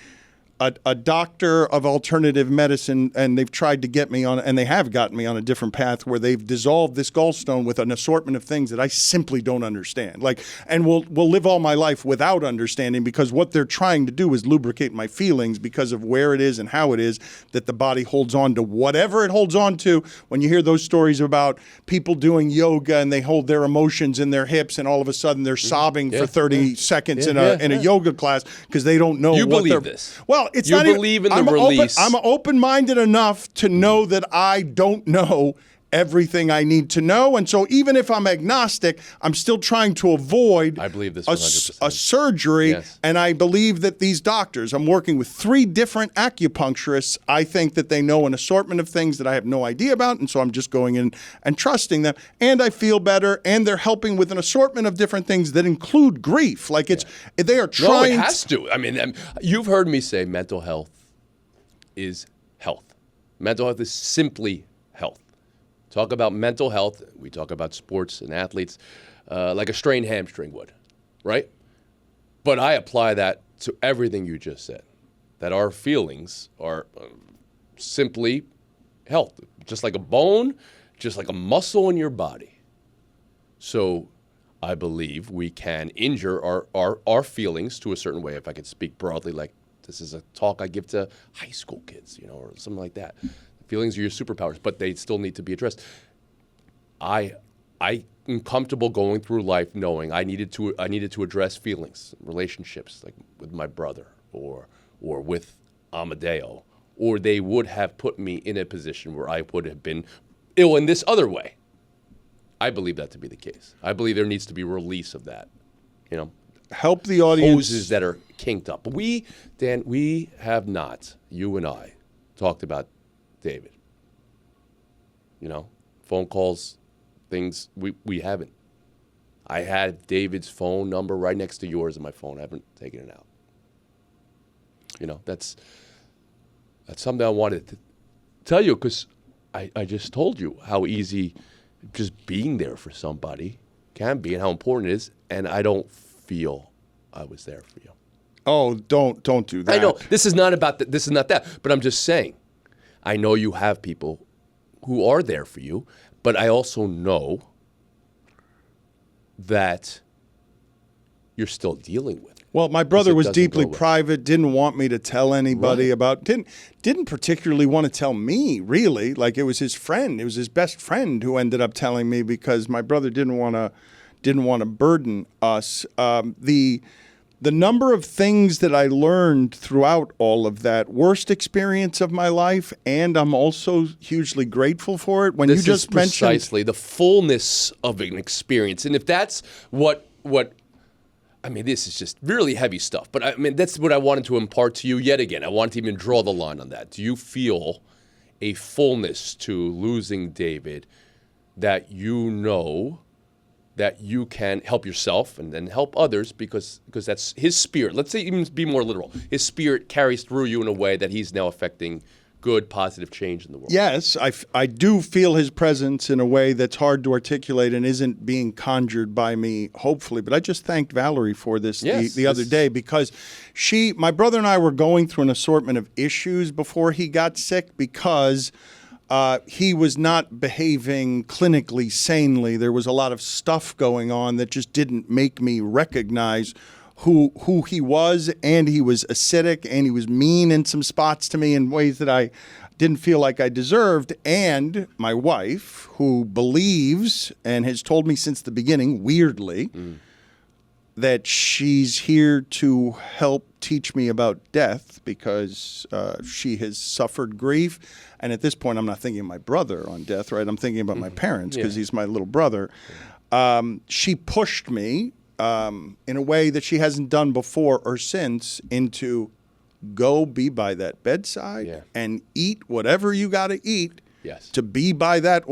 a doctor of alternative medicine, and they've tried to get me on, and they have gotten me on a different path where they've dissolved this gallstone with an assortment of things that I simply don't understand. And will live all my life without understanding because what they're trying to do is lubricate my feelings because of where it is and how it is that the body holds on to whatever it holds on to. When you hear those stories about people doing yoga and they hold their emotions in their hips and all of a sudden they're sobbing for 30 seconds in a yoga class because they don't know you what believe this. Well, it's you not believe even, in the release. I'm open-minded enough to know that I don't know everything I need to know. And so even if I'm agnostic, I'm still trying to avoid I believe this a surgery. Yes. And I believe that these doctors, I'm working with 3 different acupuncturists. I think that they know an assortment of things that I have no idea about. And so I'm just going in and trusting them. And I feel better. And they're helping with an assortment of different things that include grief. Like they are trying. No, it has to. I mean, you've heard me say mental health is health. Mental health is simply health. Talk about mental health. We talk about sports and athletes like a strained hamstring would, right? But I apply that to everything you just said, that our feelings are simply health, just like a bone, just like a muscle in your body. So I believe we can injure our feelings to a certain way, if I could speak broadly, like this is a talk I give to high school kids, or something like that. Feelings are your superpowers, but they still need to be addressed. I I'm comfortable going through life knowing I needed to address feelings, relationships, like with my brother or with Amadeo, or they would have put me in a position where I would have been ill in this other way. I believe that to be the case. I believe there needs to be release of that, Help the audience. Hoses that are kinked up. But Dan, we have not, you and I, talked about David. Phone calls, things, we haven't. I had David's phone number right next to yours in my phone. I haven't taken it out. That's something I wanted to tell you, because I just told you how easy just being there for somebody can be and how important it is, and I don't feel I was there for you. Oh, don't do that. I know this is not about that. This is not that. But I'm just saying, I know you have people who are there for you, but I also know that you're still dealing with it. Well, my brother was deeply private, didn't want me to tell anybody about, didn't particularly want to tell me, really. Like, it was his friend. It was his best friend who ended up telling me, because my brother didn't want to burden us. The number of things that I learned throughout all of that, worst experience of my life, and I'm also hugely grateful for it. When this you just is mentioned precisely the fullness of an experience, and if that's what I mean, this is just really heavy stuff. But I mean, that's what I wanted to impart to you yet again. I wanted to even draw the line on that. Do you feel a fullness to losing David that that you can help yourself and then help others because that's his spirit. Let's say, even be more literal. His spirit carries through you in a way that he's now affecting good, positive change in the world. Yes, I do feel his presence in a way that's hard to articulate and isn't being conjured by me, hopefully. But I just thanked Valerie for this the other day, because my brother and I were going through an assortment of issues before he got sick, because he was not behaving clinically sanely. There was a lot of stuff going on that just didn't make me recognize who he was, and he was acidic, and he was mean in some spots to me in ways that I didn't feel like I deserved. And my wife, who believes and has told me since the beginning, weirdly, that she's here to help teach me about death, because she has suffered grief. And at this point, I'm not thinking of my brother on death, right? I'm thinking about my parents, because he's my little brother. She pushed me in a way that she hasn't done before or since into go be by that bedside and eat whatever you got to eat to be by that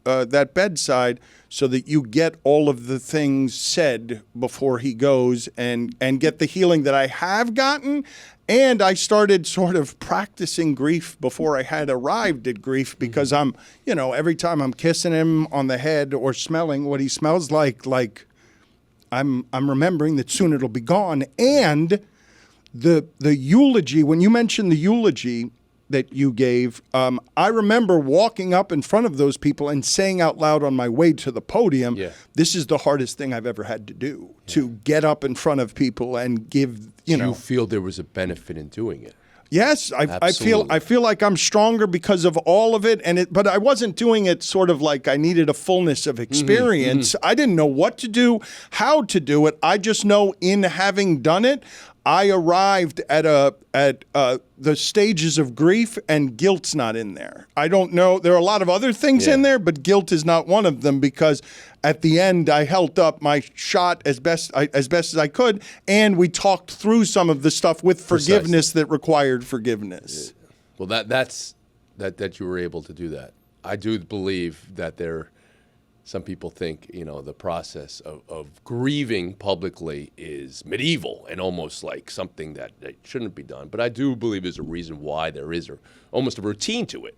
that bedside, so that you get all of the things said before he goes, and get the healing that I have gotten. And I started sort of practicing grief before I had arrived at grief, because I'm, every time I'm kissing him on the head or smelling what he smells like I'm remembering that soon it'll be gone. And the eulogy, when you mentioned the eulogy that you gave, I remember walking up in front of those people and saying out loud on my way to the podium, this is the hardest thing I've ever had to do, to get up in front of people and give, Do you feel there was a benefit in doing it? Yes, I feel like I'm stronger because of all of it, but I wasn't doing it sort of like I needed a fullness of experience. I didn't know what to do, how to do it. I just know, in having done it, I arrived at the stages of grief, and guilt's not in there. I don't know. There are a lot of other things in there, but guilt is not one of them, because at the end I held up my shot as best as I could, and we talked through some of the stuff with forgiveness that required forgiveness. Well, that you were able to do that. I do believe that some people think, the process of grieving publicly is medieval and almost like something that shouldn't be done. But I do believe there's a reason why there is almost a routine to it,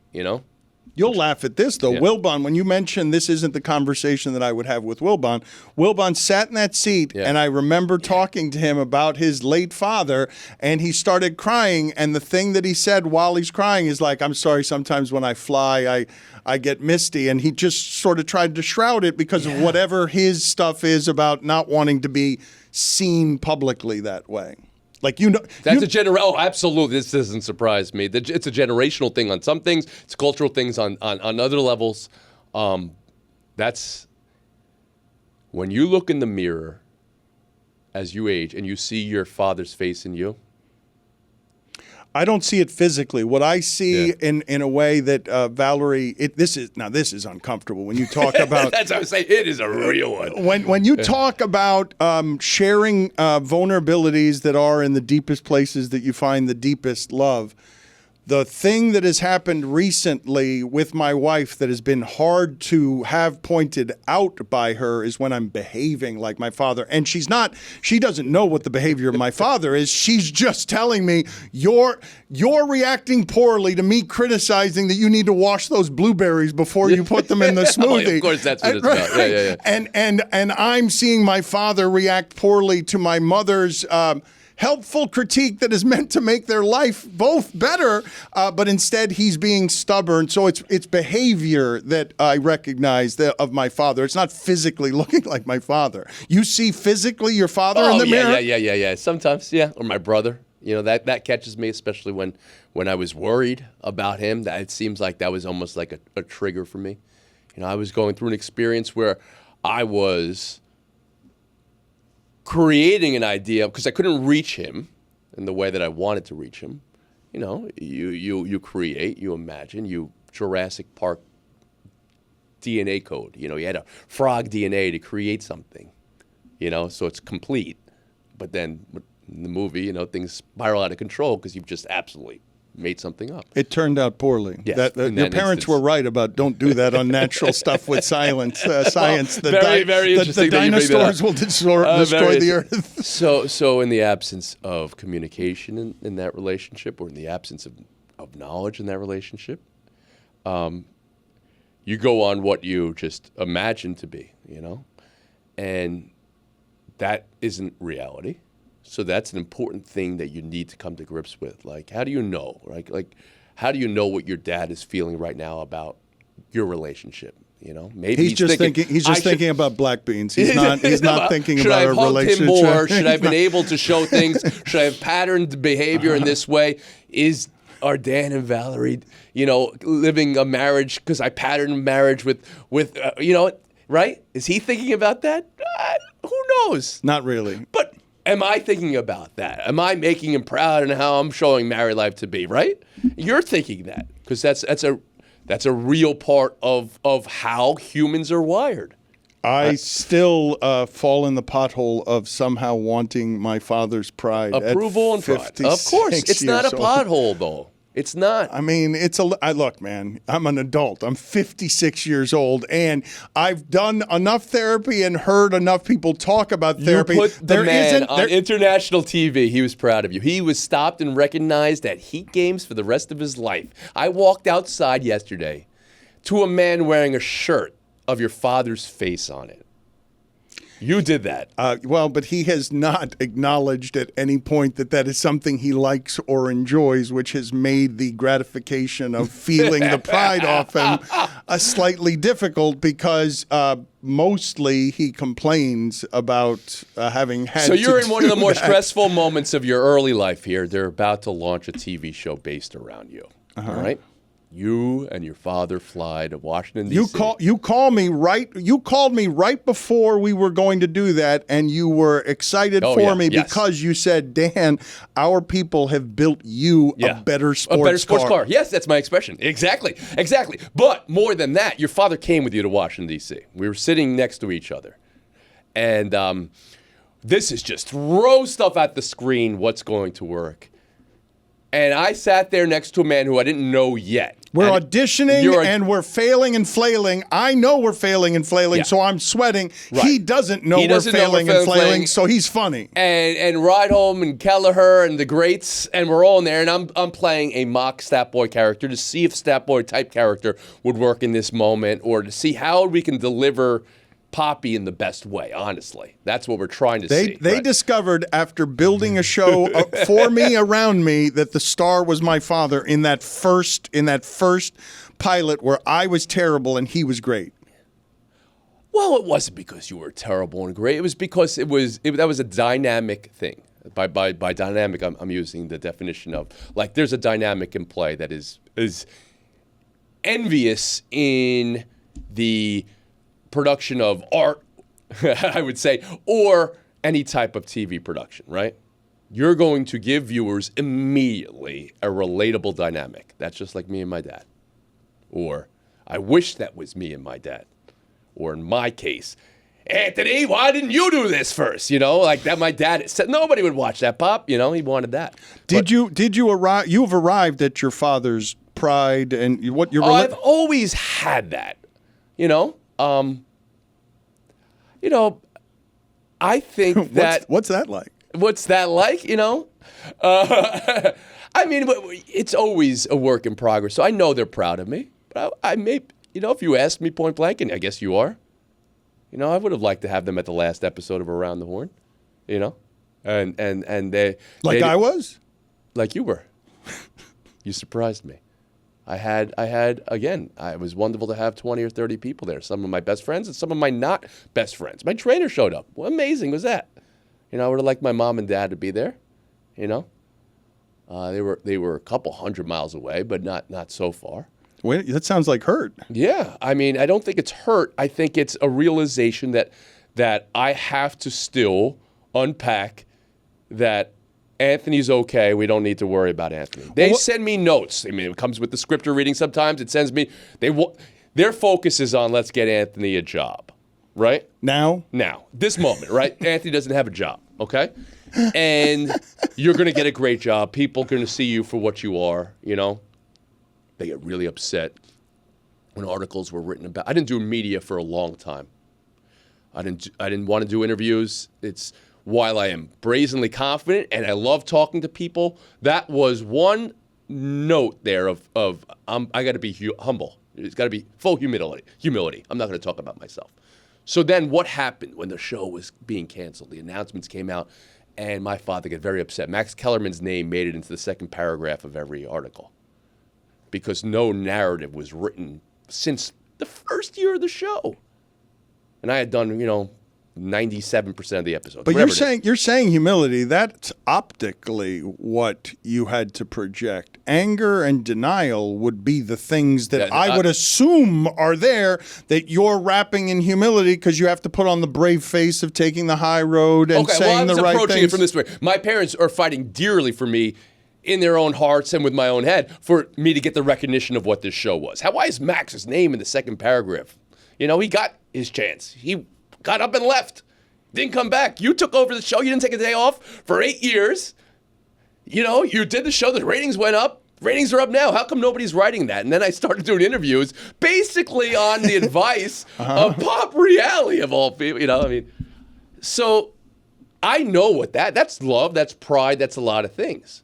You'll laugh at this, though. Wilbon, when you mentioned this isn't the conversation that I would have with Wilbon sat in that seat, and I remember talking to him about his late father, and he started crying, and the thing that he said while he's crying is like, I'm sorry, sometimes when I fly, I get misty, and he just sort of tried to shroud it because of whatever his stuff is about not wanting to be seen publicly that way. Like, that's absolutely. This doesn't surprise me. It's a generational thing on some things. It's cultural things on other levels. That's When you look in the mirror as you age and you see your father's face in you? I don't see it physically. What I see in a way that Valerie, this is uncomfortable when you talk about. That's what I'm saying. It is a real one. When you talk about sharing vulnerabilities that are in the deepest places that you find the deepest love. The thing that has happened recently with my wife that has been hard to have pointed out by her is when I'm behaving like my father. And she doesn't know what the behavior of my father is. She's just telling me, you're reacting poorly to me criticizing that you need to wash those blueberries before you put them in the smoothie. Of course, that's what it's about. Yeah. And I'm seeing my father react poorly to my mother's helpful critique that is meant to make their life both better, but instead he's being stubborn. So it's behavior that I recognize of my father. It's not physically looking like my father. You see physically your father in the mirror? Yeah. Sometimes, yeah. Or my brother. You know, that catches me, especially when I was worried about him. That it seems like that was almost like a trigger for me. You know, I was going through an experience where I was creating an idea because I couldn't reach him in the way that I wanted to reach him. You know, you create, you imagine, you Jurassic Park DNA code. You know, you had a frog DNA to create something, you know, so it's complete. But then in the movie, you know, things spiral out of control because you've just absolutely made something up. It turned out poorly. Yes, Your parents were right about don't do that unnatural stuff with science. Very interesting. The dinosaurs will destroy the earth. So in the absence of communication in that relationship, or in the absence of knowledge in that relationship, you go on what you just imagine to be, you know, and that isn't reality. So that's an important thing that you need to come to grips with. Like, how do you know? Right? Like, how do you know what your dad is feeling right now about your relationship? You know, maybe he's just thinking about black beans. He's not thinking about a relationship. Should I have hugged him more? Should I have been able to show things? Should I have patterned behavior in this way? Are Dan and Valerie, you know, living a marriage because I patterned marriage with you know, right? Is he thinking about that? Who knows? Not really. But am I thinking about that? Am I making him proud and how I'm showing married life to be, right? You're thinking that because that's a real part of how humans are wired. I still fall in the pothole of somehow wanting my father's pride. Approval and pride. Of course. It's not a pothole, though. It's not. I mean, look, man, I'm an adult. I'm 56 years old, and I've done enough therapy and heard enough people talk about therapy. You put the man on international TV. He was proud of you. He was stopped and recognized at Heat games for the rest of his life. I walked outside yesterday to a man wearing a shirt of your father's face on it. You did that. Well, but he has not acknowledged at any point that is something he likes or enjoys, which has made the gratification of feeling the pride off him slightly difficult because mostly he complains about having had So you're to in one of the more that. stressful moments of your early life here. They're about to launch a TV show based around you. All right? You and your father fly to Washington, D.C. You called me right before we were going to do that, and you were excited because you said, Dan, our people have built you a better sports car. Yes, that's my expression. Exactly. But more than that, your father came with you to Washington, D.C. We were sitting next to each other. And this is just throw stuff at the screen, what's going to work. And I sat there next to a man who I didn't know yet. We're auditioning and we're failing and flailing. I know we're failing and flailing, so I'm sweating. Right. He doesn't know we're failing and flailing, so he's funny. And Rydholm and Kelleher and the greats, and we're all in there. And I'm playing a mock Stat Boy character to see if Stat Boy type character would work in this moment, or to see how we can deliver Poppy in the best way, honestly. That's what we're trying to see. They discovered after building a show for me, around me, that the star was my father in that first pilot where I was terrible and he was great. Well, it wasn't because you were terrible and great. It was because that was a dynamic thing. By dynamic, I'm using the definition of, like, there's a dynamic in play that is envious in the production of art I would say, or any type of TV production, right? You're going to give viewers immediately a relatable dynamic. That's just like me and my dad. Or, I wish that was me and my dad. Or in my case, Anthony, why didn't you do this first? You know, like that. My dad said nobody would watch that, Pop. You know, he wanted that. Did you arrive? You've arrived at your father's pride and what your. I've always had that. You know, I think that. What's that like? What's that like? You know, I mean, it's always a work in progress. So I know they're proud of me. But I may, if you asked me point blank, and I guess you are. I would have liked to have them at the last episode of Around the Horn, and they I was, like you were. You surprised me. I had again. It was wonderful to have 20 or 30 people there. Some of my best friends and some of my not best friends. My trainer showed up. What amazing was that? I would have liked my mom and dad to be there. They were a couple 100 miles away, but not so far. Wait, that sounds like hurt. Yeah, I mean, I don't think it's hurt. I think it's a realization that I have to still unpack that Anthony's okay. We don't need to worry about Anthony. They send me notes. I mean, it comes with the script you're reading sometimes. It sends me, their focus is on let's get Anthony a job, right? Now, this moment, right? Anthony doesn't have a job, okay? And you're going to get a great job. People are going to see you for what you are, They get really upset when articles were written about. I didn't do media for a long time. I didn't want to do interviews. It's while I am brazenly confident and I love talking to people. That was one note there of I got to be humble. It's got to be full humility. I'm not going to talk about myself. So then what happened when the show was being canceled? The announcements came out, and my father got very upset. Max Kellerman's name made it into the second paragraph of every article, because no narrative was written since the first year of the show. And I had done, 97% of the episodes. But you're saying humility, that's optically what you had to project. Anger and denial would be the things that I would assume are there, that you're wrapping in humility because you have to put on the brave face of taking the high road and saying the right things. I was approaching it from this way. My parents are fighting dearly for me in their own hearts and with my own head for me to get the recognition of what this show was. Why is Max's name in the second paragraph? He got his chance. He got up and left. Didn't come back. You took over the show. You didn't take a day off for 8 years. You did the show. The ratings went up. Ratings are up now. How come nobody's writing that? And then I started doing interviews basically on the advice of Pop Reali, of all people. So I know what that's love, that's pride, that's a lot of things.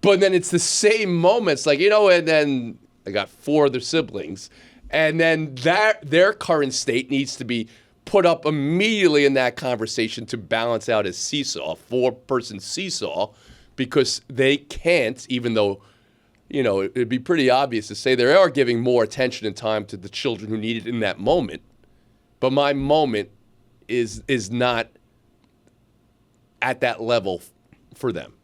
But then it's the same moments, and then I got 4 other siblings, and then their current state needs to be put up immediately in that conversation to balance out a seesaw, 4-person seesaw, because they can't, even though, it'd be pretty obvious to say they are giving more attention and time to the children who need it in that moment. But my moment is not at that level for them,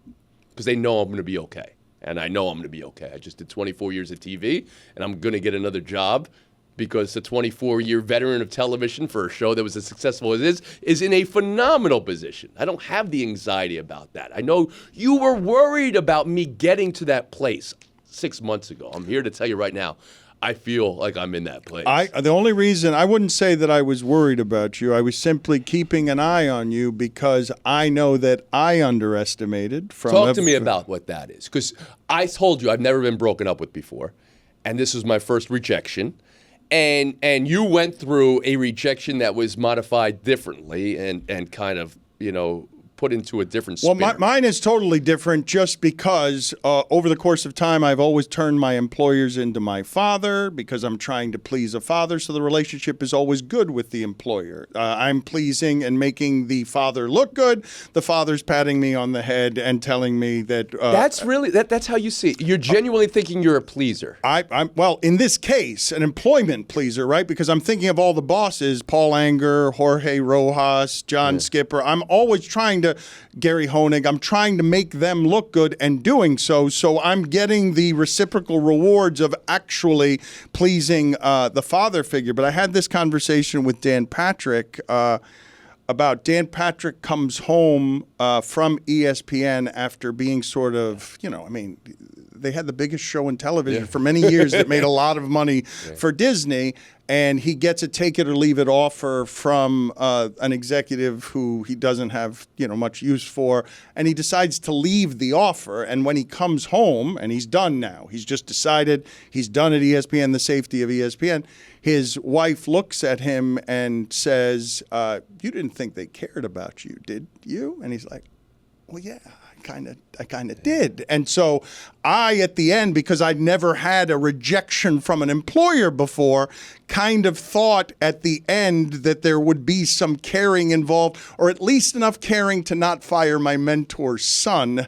because they know I'm going to be okay. And I know I'm going to be okay. I just did 24 years of TV, and I'm going to get another job because a 24-year veteran of television for a show that was as successful as it is in a phenomenal position. I don't have the anxiety about that. I know you were worried about me getting to that place 6 months ago. I'm here to tell you right now, I feel like I'm in that place. The only reason I wouldn't say that I was worried about you, I was simply keeping an eye on you because I know that I underestimated. Talk to me about what that is, because I told you I've never been broken up with before, and this was my first rejection, and you went through a rejection that was modified differently and kind of put into a different spirit. Well, mine is totally different just because over the course of time, I've always turned my employers into my father because I'm trying to please a father. So the relationship is always good with the employer. I'm pleasing and making the father look good. The father's patting me on the head and telling me that... that's really... That's how you see it. You're genuinely thinking you're a pleaser. Well, in this case, an employment pleaser, right? Because I'm thinking of all the bosses, Paul Anger, Jorge Rojas, John Skipper. I'm always trying to to Gary Honig. I'm trying to make them look good and doing so. So I'm getting the reciprocal rewards of actually pleasing the father figure. But I had this conversation with Dan Patrick about Dan Patrick comes home from ESPN after being sort of, they had the biggest show in television for many years that made a lot of money for Disney. And he gets a take it or leave it offer from an executive who he doesn't have, much use for. And he decides to leave the offer. And when he comes home, and he's done now, he's just decided he's done at ESPN, the safety of ESPN. His wife looks at him and says, you didn't think they cared about you, did you? And he's like, well, yeah. I kind of did. And so I, at the end, because I'd never had a rejection from an employer before, kind of thought at the end that there would be some caring involved, or at least enough caring to not fire my mentor's son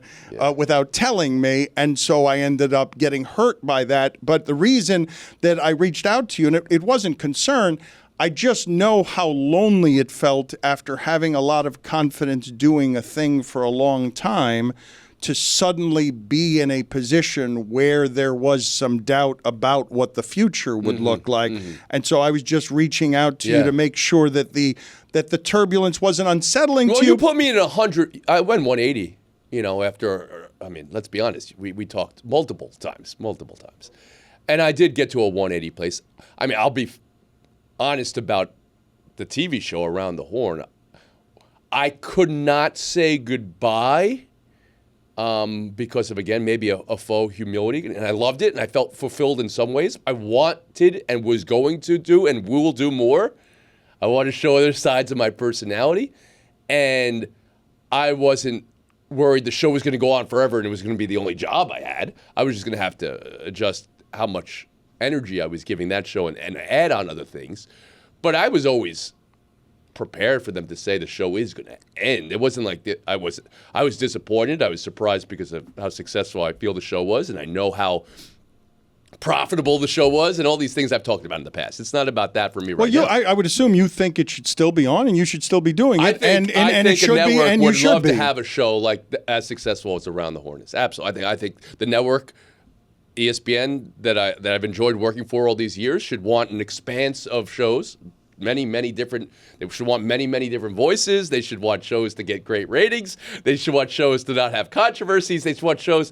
without telling me. And so I ended up getting hurt by that. But the reason that I reached out to you, and it wasn't concern, I just know how lonely it felt after having a lot of confidence doing a thing for a long time to suddenly be in a position where there was some doubt about what the future would look like. And so I was just reaching out to you to make sure that the turbulence wasn't unsettling to you. Well, you put me in 100. I went 180, after, let's be honest. We talked multiple times. And I did get to a 180 place. I'll be honest about the TV show Around the Horn. I could not say goodbye because of, again, maybe a faux humility. And I loved it, and I felt fulfilled in some ways. I wanted and was going to do and will do more. I want to show other sides of my personality. And I wasn't worried the show was going to go on forever and it was going to be the only job I had. I was just going to have to adjust how much energy I was giving that show and add on other things. But I was always prepared for them to say the show is going to end. It wasn't like I was disappointed. I was surprised because of how successful I feel the show was, and I know how profitable the show was, and all these things I've talked about in the past. It's not about that for me right now. I would assume you think it should still be on, and you should still be doing it. I think it should a network be, and would you should love be. to have a show like as successful as Around the Horn is. Absolutely. I think the network, ESPN, that I've enjoyed working for all these years, should want an expanse of shows. Many different. They should want many different voices. They should want shows to get great ratings. They should want shows to not have controversies. They should want shows,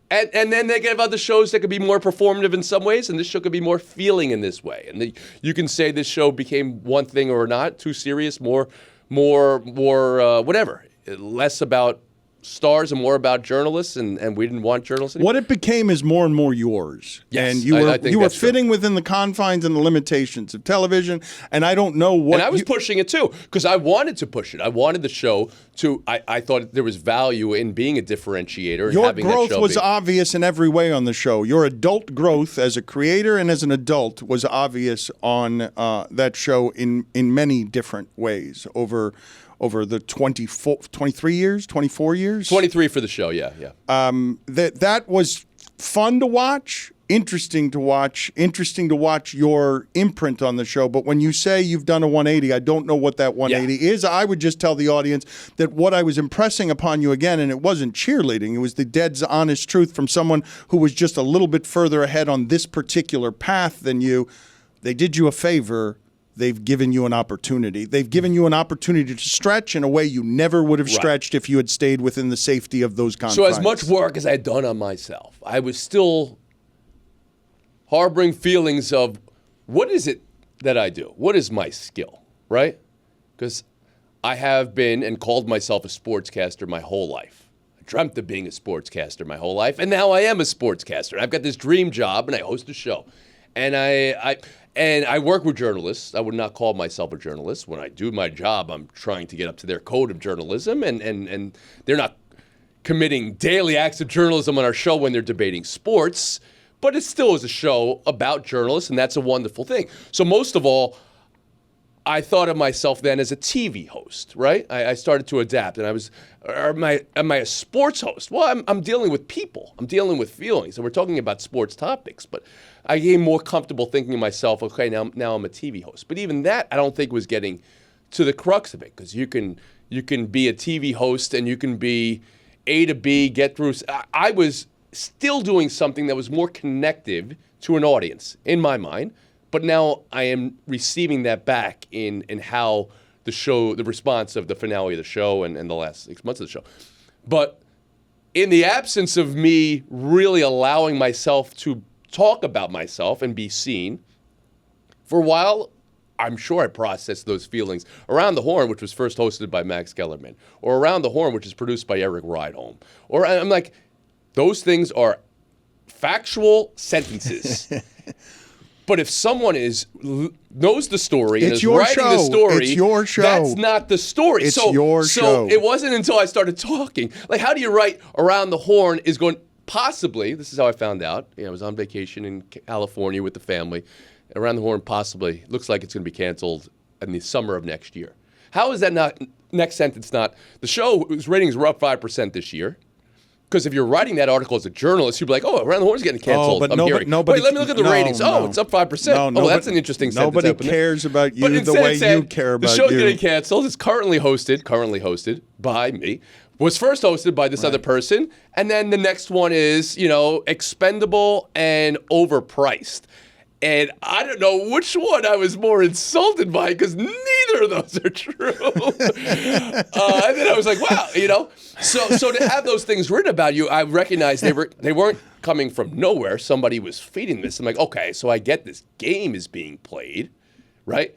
and then they can have other shows that could be more performative in some ways, and this show could be more feeling in this way. And you can say this show became one thing or not, too serious, more whatever, less about stars and more about journalists, and we didn't want journalists anymore. What it became is more and more yours. Yes, and you were fitting within the confines and the limitations of television, and I don't know what... And I was pushing it too, because I wanted to push it. I wanted the show to... I thought there was value in being a differentiator. Your having growth that show was obvious in every way on the show. Your adult growth as a creator and as an adult was obvious on that show in many different ways over the 23 years, 24 years? 23 for the show, yeah. That was fun to watch, interesting to watch your imprint on the show. But when you say you've done a 180, I don't know what that 180 is. I would just tell the audience that what I was impressing upon you again, and it wasn't cheerleading, it was the dead honest truth from someone who was just a little bit further ahead on this particular path than you. They did you a favor. They've given you an opportunity. They've given you an opportunity to stretch in a way you never would have stretched if you had stayed within the safety of those confines. So as much work as I had done on myself, I was still harboring feelings of, what is it that I do? What is my skill, right? Because I have been and called myself a sportscaster my whole life. I dreamt of being a sportscaster my whole life, and now I am a sportscaster. I've got this dream job, and I host a show. And I work with journalists. I would not call myself a journalist. When I do my job, I'm trying to get up to their code of journalism, and they're not committing daily acts of journalism on our show when they're debating sports, but it still is a show about journalists, and that's a wonderful thing. So most of all, I thought of myself then as a TV host, right? I started to adapt, and I was, am I a sports host? Well, I'm dealing with people. I'm dealing with feelings, and we're talking about sports topics, but I became more comfortable thinking to myself, okay, now I'm a TV host. But even that, I don't think was getting to the crux of it, because you can You can be a TV host and you can be A to B, get through. I was still doing something that was more connective to an audience in my mind, but now I am receiving that back in how the show, the response of the finale of the show and the last 6 months of the show. But in the absence of me really allowing myself to talk about myself and be seen, for a while, I'm sure I processed those feelings. Around the Horn, which was first hosted by Max Kellerman, or Around the Horn, which is produced by Eric Rydholm. Or I'm like, those things are factual sentences. But if someone knows the story and is writing the story, it's your show. That's not the story. It's your show. So it wasn't until I started talking. Like, how do you write Around the Horn is going, possibly, this is how I found out. I was on vacation in California with the family. Around the Horn possibly looks like it's going to be canceled in the summer of next year. How is that not, next sentence not, the show's ratings were up 5% this year. Because if you're writing that article as a journalist, you'd be like, oh, Around the Horn's getting canceled. But Wait, let me look at the ratings. It's up 5%. That's an interesting sentence. Nobody cares about you the way you care about you. The show's getting canceled. It's currently hosted by me. Was first hosted by this other person. And then the next one is, expendable and overpriced. And I don't know which one I was more insulted by because neither of those are true. And then I was like, wow, So to have those things written about you, I recognized they weren't coming from nowhere. Somebody was feeding this. I'm like, okay, so I get this game is being played, right?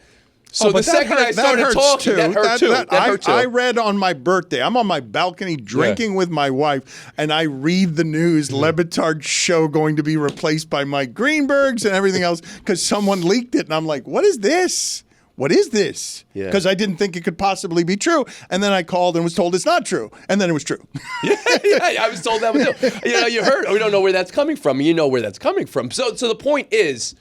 So the second I started talking, that hurt too. I read on my birthday. I'm on my balcony drinking with my wife, and I read the news, Le Batard Show going to be replaced by Mike Greenberg's and everything else because someone leaked it. And I'm like, what is this? What is this? Because I didn't think it could possibly be true. And then I called and was told it's not true. And then it was true. yeah, I was told that one too. You heard, we don't know where that's coming from. You know where that's coming from. So the point is,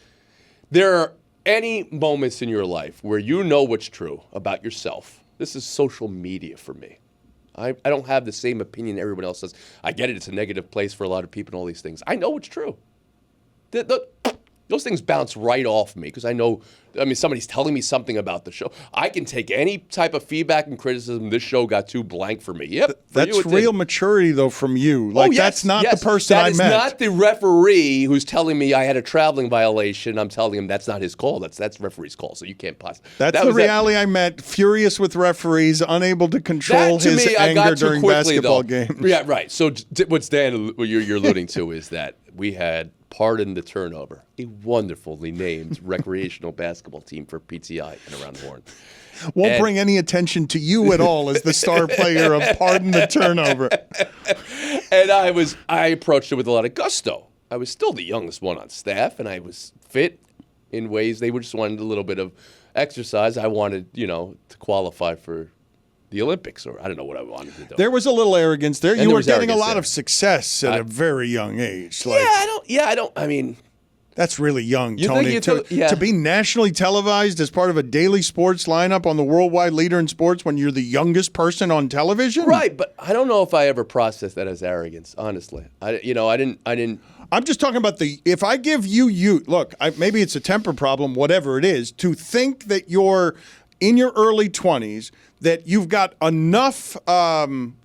there are any moments in your life where you know what's true about yourself. This is social media for me. I don't have the same opinion everyone else does. I get it. It's a negative place for a lot of people and all these things. I know what's true. Those things bounce right off me because I know, somebody's telling me something about the show. I can take any type of feedback and criticism. This show got too blank for me. Yep. That's real maturity, though, from you. That's not the person I met. That is not the referee who's telling me I had a traveling violation. I'm telling him that's not his call. That's referee's call, so you can't possibly. That's the Reali I met, furious with referees, unable to control his anger during basketball games. Yeah, right. So what you're alluding to is that we had Pardon the Turnover, a wonderfully named recreational basketball team for PTI and Around the Horn. Won't bring any attention to you at all as the star player of Pardon the Turnover. And I approached it with a lot of gusto. I was still the youngest one on staff, and I was fit in ways they just wanted a little bit of exercise. I wanted, to qualify for the Olympics, or I don't know what I wanted to do. There was a little arrogance there. You were getting a lot of success at a very young age. That's really young, Tony. To be nationally televised as part of a daily sports lineup on the worldwide leader in sports when you're the youngest person on television? Right, but I don't know if I ever processed that as arrogance, honestly. I didn't. I'm just talking about if I give you, look, maybe it's a temper problem, whatever it is, to think that you're in your early 20s, that you've got enough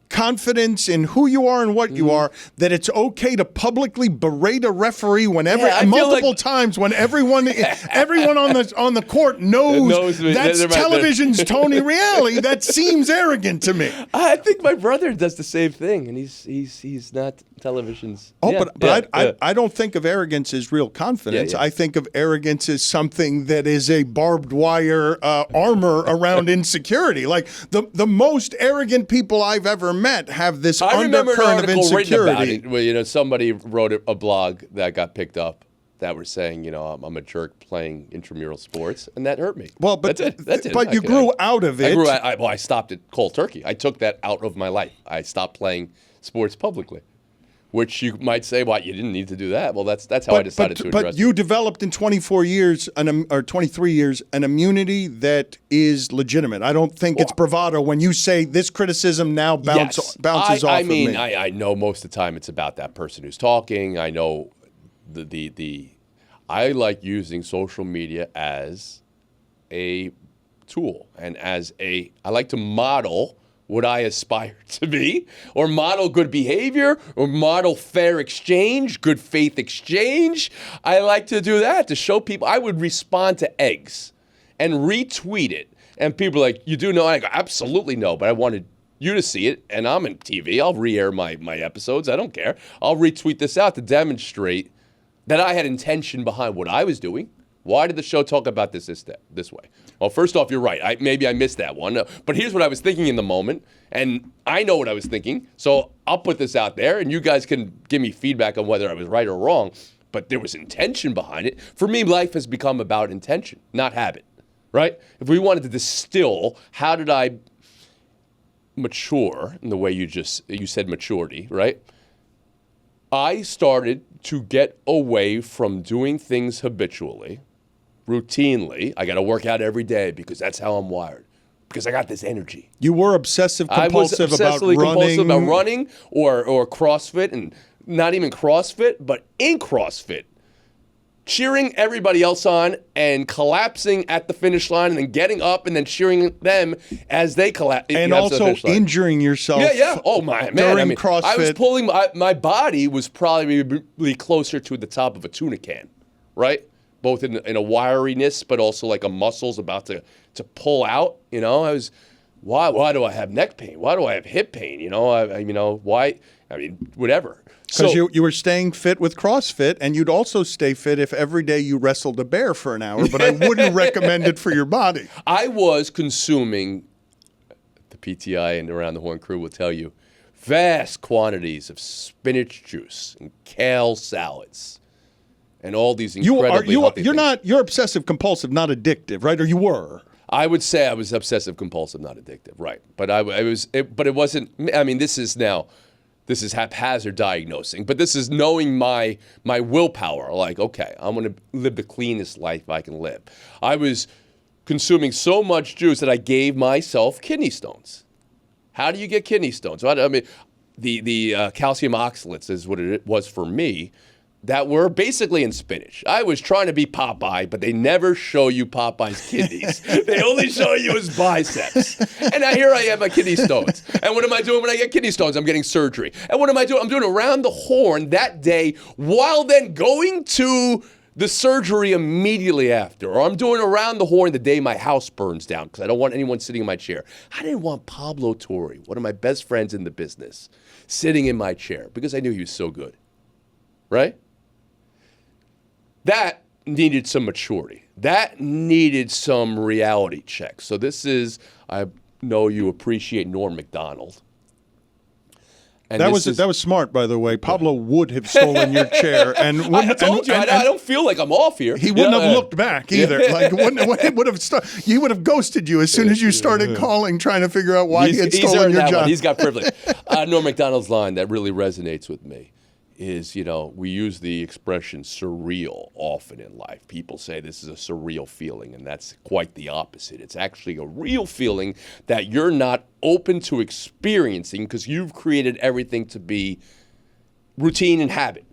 confidence in who you are and what you are, that it's okay to publicly berate a referee whenever, multiple times, when everyone on the court knows that's television's Tony Reali. That seems arrogant to me. I think my brother does the same thing, and he's not television's. I don't think of arrogance as real confidence. I think of arrogance as something that is a barbed wire armor around insecurity. Like the most arrogant people I've ever met have this undercurrent of insecurity. About it. Somebody wrote a blog that got picked up that were saying, I'm a jerk playing intramural sports, and that hurt me. Well, but that's it. But you grew out of it. I stopped it cold turkey. I took that out of my life. I stopped playing sports publicly. Which you might say, well, you didn't need to do that. Well, that's how I decided to address it. But you developed in 24 years, or 23 years, an immunity that is legitimate. I don't think it's bravado when you say this criticism now bounces off of me. I know most of the time it's about that person who's talking. I know I like using social media as a tool and I like to model what I aspire to be, or model good behavior, or model fair exchange, good faith exchange. I like to do that to show people. I would respond to eggs and retweet it. And people are like, you do know? I go, absolutely no, but I wanted you to see it, and I'm in TV. I'll re-air my episodes. I don't care. I'll retweet this out to demonstrate that I had intention behind what I was doing. Why did the show talk about this way? Well, first off, you're right. Maybe I missed that one. But here's what I was thinking in the moment, and I know what I was thinking, so I'll put this out there, and you guys can give me feedback on whether I was right or wrong. But there was intention behind it. For me, life has become about intention, not habit, right? If we wanted to distill, how did I mature in the way you said maturity, right? I started to get away from doing things habitually, routinely. I got to work out every day because that's how I'm wired. Because I got this energy. You were obsessive compulsive about running or CrossFit, and not even CrossFit, but in CrossFit. Cheering everybody else on and collapsing at the finish line and then getting up and then cheering them as they collapse. And also injuring yourself. Yeah. Oh, my man. During CrossFit. I was pulling, my body was probably closer to the top of a tuna can, right? Both in a wiriness, but also like a muscle's about to pull out. You know, I was, why do I have neck pain? Why do I have hip pain? You know, why? I mean, whatever. Because you were staying fit with CrossFit, and you'd also stay fit if every day you wrestled a bear for an hour, but I wouldn't recommend it for your body. I was consuming, the PTI and Around the Horn crew will tell you, vast quantities of spinach juice and kale salads and all these incredibly healthy things. You're obsessive compulsive, not addictive, right? Or you were. I would say I was obsessive compulsive, not addictive, right? But it wasn't. I mean, this is haphazard diagnosing, but this is knowing my willpower. Like, okay, I'm going to live the cleanest life I can live. I was consuming so much juice that I gave myself kidney stones. How do you get kidney stones? I mean, the calcium oxalates is what it was for me. That were basically in spinach. I was trying to be Popeye, but they never show you Popeye's kidneys. They only show you his biceps. And now here I am, my kidney stones. And what am I doing when I get kidney stones? I'm getting surgery. And what am I doing? I'm doing Around the Horn that day while then going to the surgery immediately after. Or I'm doing Around the Horn the day my house burns down because I don't want anyone sitting in my chair. I didn't want Pablo Torre, one of my best friends in the business, sitting in my chair because I knew he was so good. Right? That needed some maturity. That needed some reality check. So I know you appreciate Norm Macdonald. And that was smart, by the way. Pablo would have stolen your chair, and I told you, I don't feel like I'm off here. He wouldn't have looked back either. Like he would have ghosted you as soon as you started calling, trying to figure out why he had stolen your job. He's got privilege. Norm Macdonald's line that really resonates with me is, we use the expression surreal often in life. People say this is a surreal feeling, and that's quite the opposite. It's actually a real feeling that you're not open to experiencing because you've created everything to be routine and habit.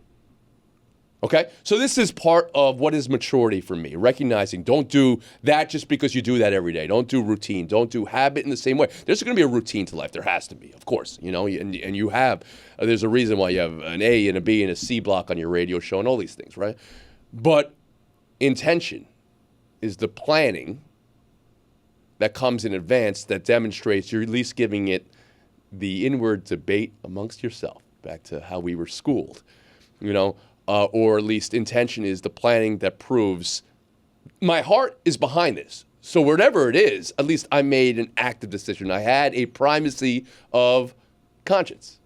Okay? So this is part of what is maturity for me, recognizing don't do that just because you do that every day. Don't do routine. Don't do habit in the same way. There's going to be a routine to life. There has to be, of course. And you have, there's a reason why you have an A and a B and a C block on your radio show and all these things, right? But intention is the planning that comes in advance that demonstrates you're at least giving it the inward debate amongst yourself, back to how we were schooled, or at least intention is the planning that proves my heart is behind this. So whatever it is, at least I made an active decision. I had a primacy of conscience.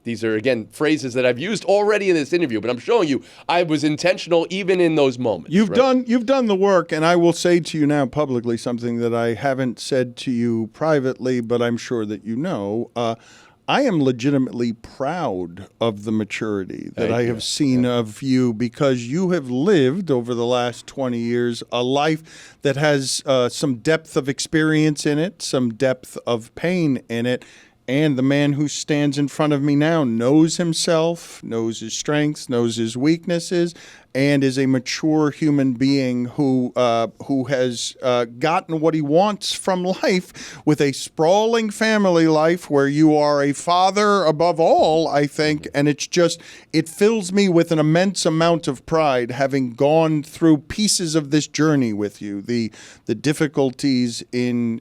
These are, again, phrases that I've used already in this interview, but I'm showing you I was intentional even in those moments. You've done the work, and I will say to you now publicly something that I haven't said to you privately, but I'm sure that you know. I am legitimately proud of the maturity that I have seen of you, because you have lived over the last 20 years a life that has some depth of experience in it, some depth of pain in it. And the man who stands in front of me now knows himself, knows his strengths, knows his weaknesses, and is a mature human being who has gotten what he wants from life with a sprawling family life where you are a father above all, I think, and it fills me with an immense amount of pride having gone through pieces of this journey with you, the difficulties in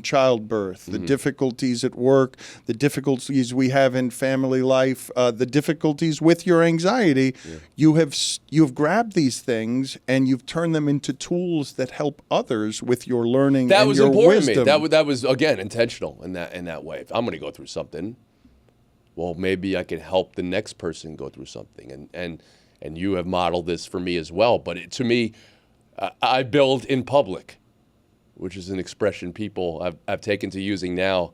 childbirth, the difficulties at work, the difficulties we have in family life, the difficulties with your anxiety. You've grabbed these things and you've turned them into tools that help others with your learning and your wisdom. That was important to me. That was, again, intentional in that way. If I'm going to go through something, well, maybe I can help the next person go through something. And you have modeled this for me as well. But to me, I build in public, which is an expression people I've taken to using now.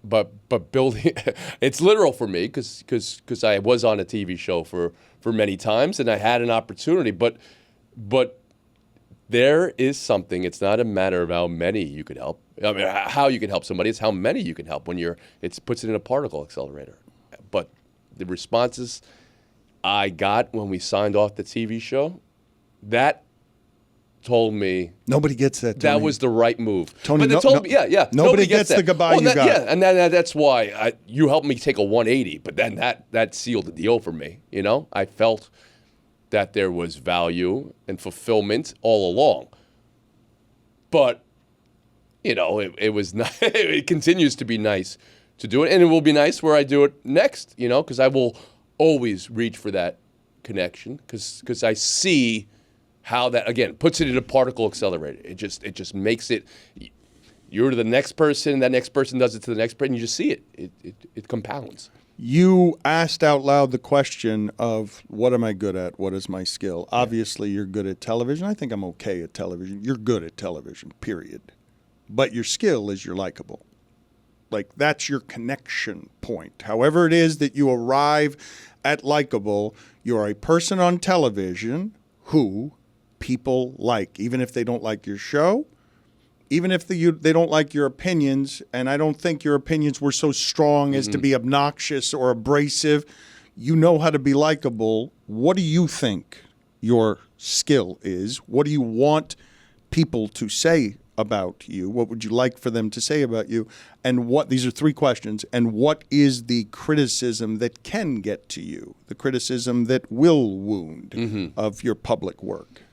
But building, it's literal for me because I was on a TV show for many times and I had an opportunity. But there is something. It's not a matter of how many you could help. I mean, how you can help somebody. It's how many you can help when it puts it in a particle accelerator. But the responses I got when we signed off the TV show, that told me nobody gets that. Tony. That was the right move. Tony, but told me, yeah. Nobody gets the goodbye you got. Yeah, and that's why you helped me take a 180. But then that sealed the deal for me. You know, I felt that there was value and fulfillment all along. But you know, it was not, it continues to be nice to do it, and it will be nice where I do it next. You know, because I will always reach for that connection because I see how that, again, puts it in a particle accelerator. It just makes it, you're to the next person, that next person does it to the next person, you just see it. It compounds. You asked out loud the question of, what am I good at? What is my skill? Yeah. Obviously, you're good at television. I think I'm okay at television. You're good at television, period. But your skill is you're likable. Like, that's your connection point. However it is that you arrive at likable, you're a person on television who people like, even if they don't like your show, even if they don't like your opinions, and I don't think your opinions were so strong as to be obnoxious or abrasive. You know how to be likable. What do you think your skill is? What do you want people to say about you? What would you like for them to say about you? And these are three questions. And what is the criticism that can get to you? The criticism that will wound of your public work?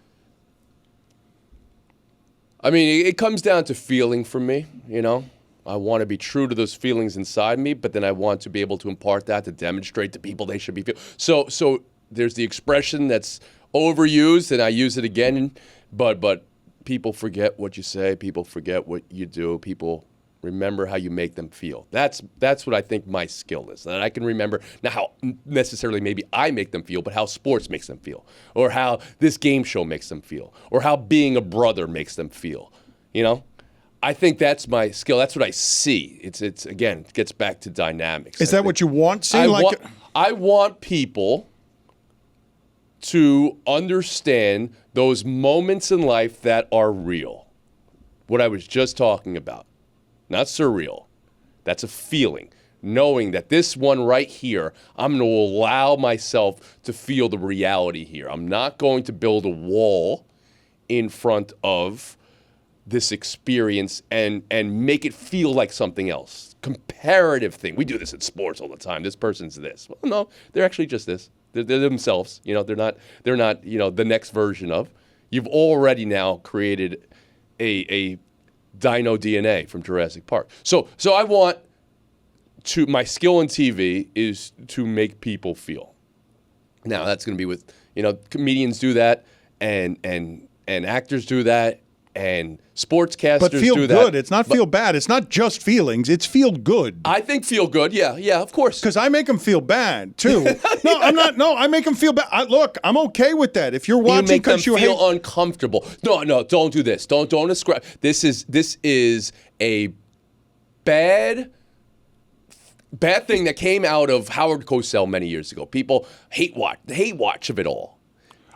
I mean, it comes down to feeling for me, you know. I want to be true to those feelings inside me, but then I want to be able to impart that to demonstrate to people they should be feeling. So there's the expression that's overused, and I use it again, but people forget what you say, people forget what you do, people remember how you make them feel. That's what I think my skill is. That I can remember, not how necessarily maybe I make them feel, but how sports makes them feel, or how this game show makes them feel, or how being a brother makes them feel. You know? I think that's my skill. That's what I see. It's again, it gets back to dynamics. Is that what you want? See, I want people to understand those moments in life that are real. What I was just talking about. Not surreal. That's a feeling. Knowing that this one right here, I'm going to allow myself to feel the reality here. I'm not going to build a wall in front of this experience and make it feel like something else. Comparative thing. We do this in sports all the time. This person's this. Well, no, they're actually just this. They're themselves. You know, they're not, you know, the next version of. You've already now created a dino DNA from Jurassic Park. So I want to, my skill in TV is to make people feel. Now that's going to be with, you know, comedians do that and actors do that and sportscasters but feel do that. Good. It's not feel bad. It's not just feelings. It's feel good. I think feel good. Yeah, of course. Because I make them feel bad too. No, I'm not. No, I make them feel bad. Look, I'm okay with that. If you're watching because you feel uncomfortable. No, don't do this. Don't ascribe. This is a bad thing that came out of Howard Cosell many years ago. People hate watch of it all.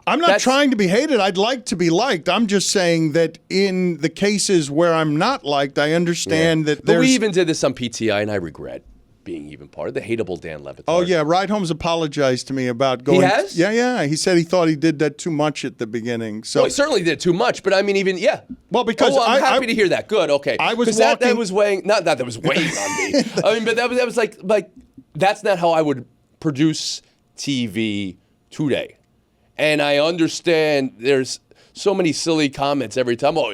I'm not trying to be hated. I'd like to be liked. I'm just saying that in the cases where I'm not liked, I understand that But we even did this on PTI, and I regret being even part of the hateable Dan Le Batard. Oh, yeah. Ride Home's apologized to me about going. He has? Yeah. He said he thought he did that too much at the beginning. So he certainly did too much, but I mean, even, Well, because I'm happy to hear that. Good, okay. I was walking. That was weighing, not that was weighing on me. I mean, but that was like, that's not how I would produce TV today. And I understand there's so many silly comments every time. Oh,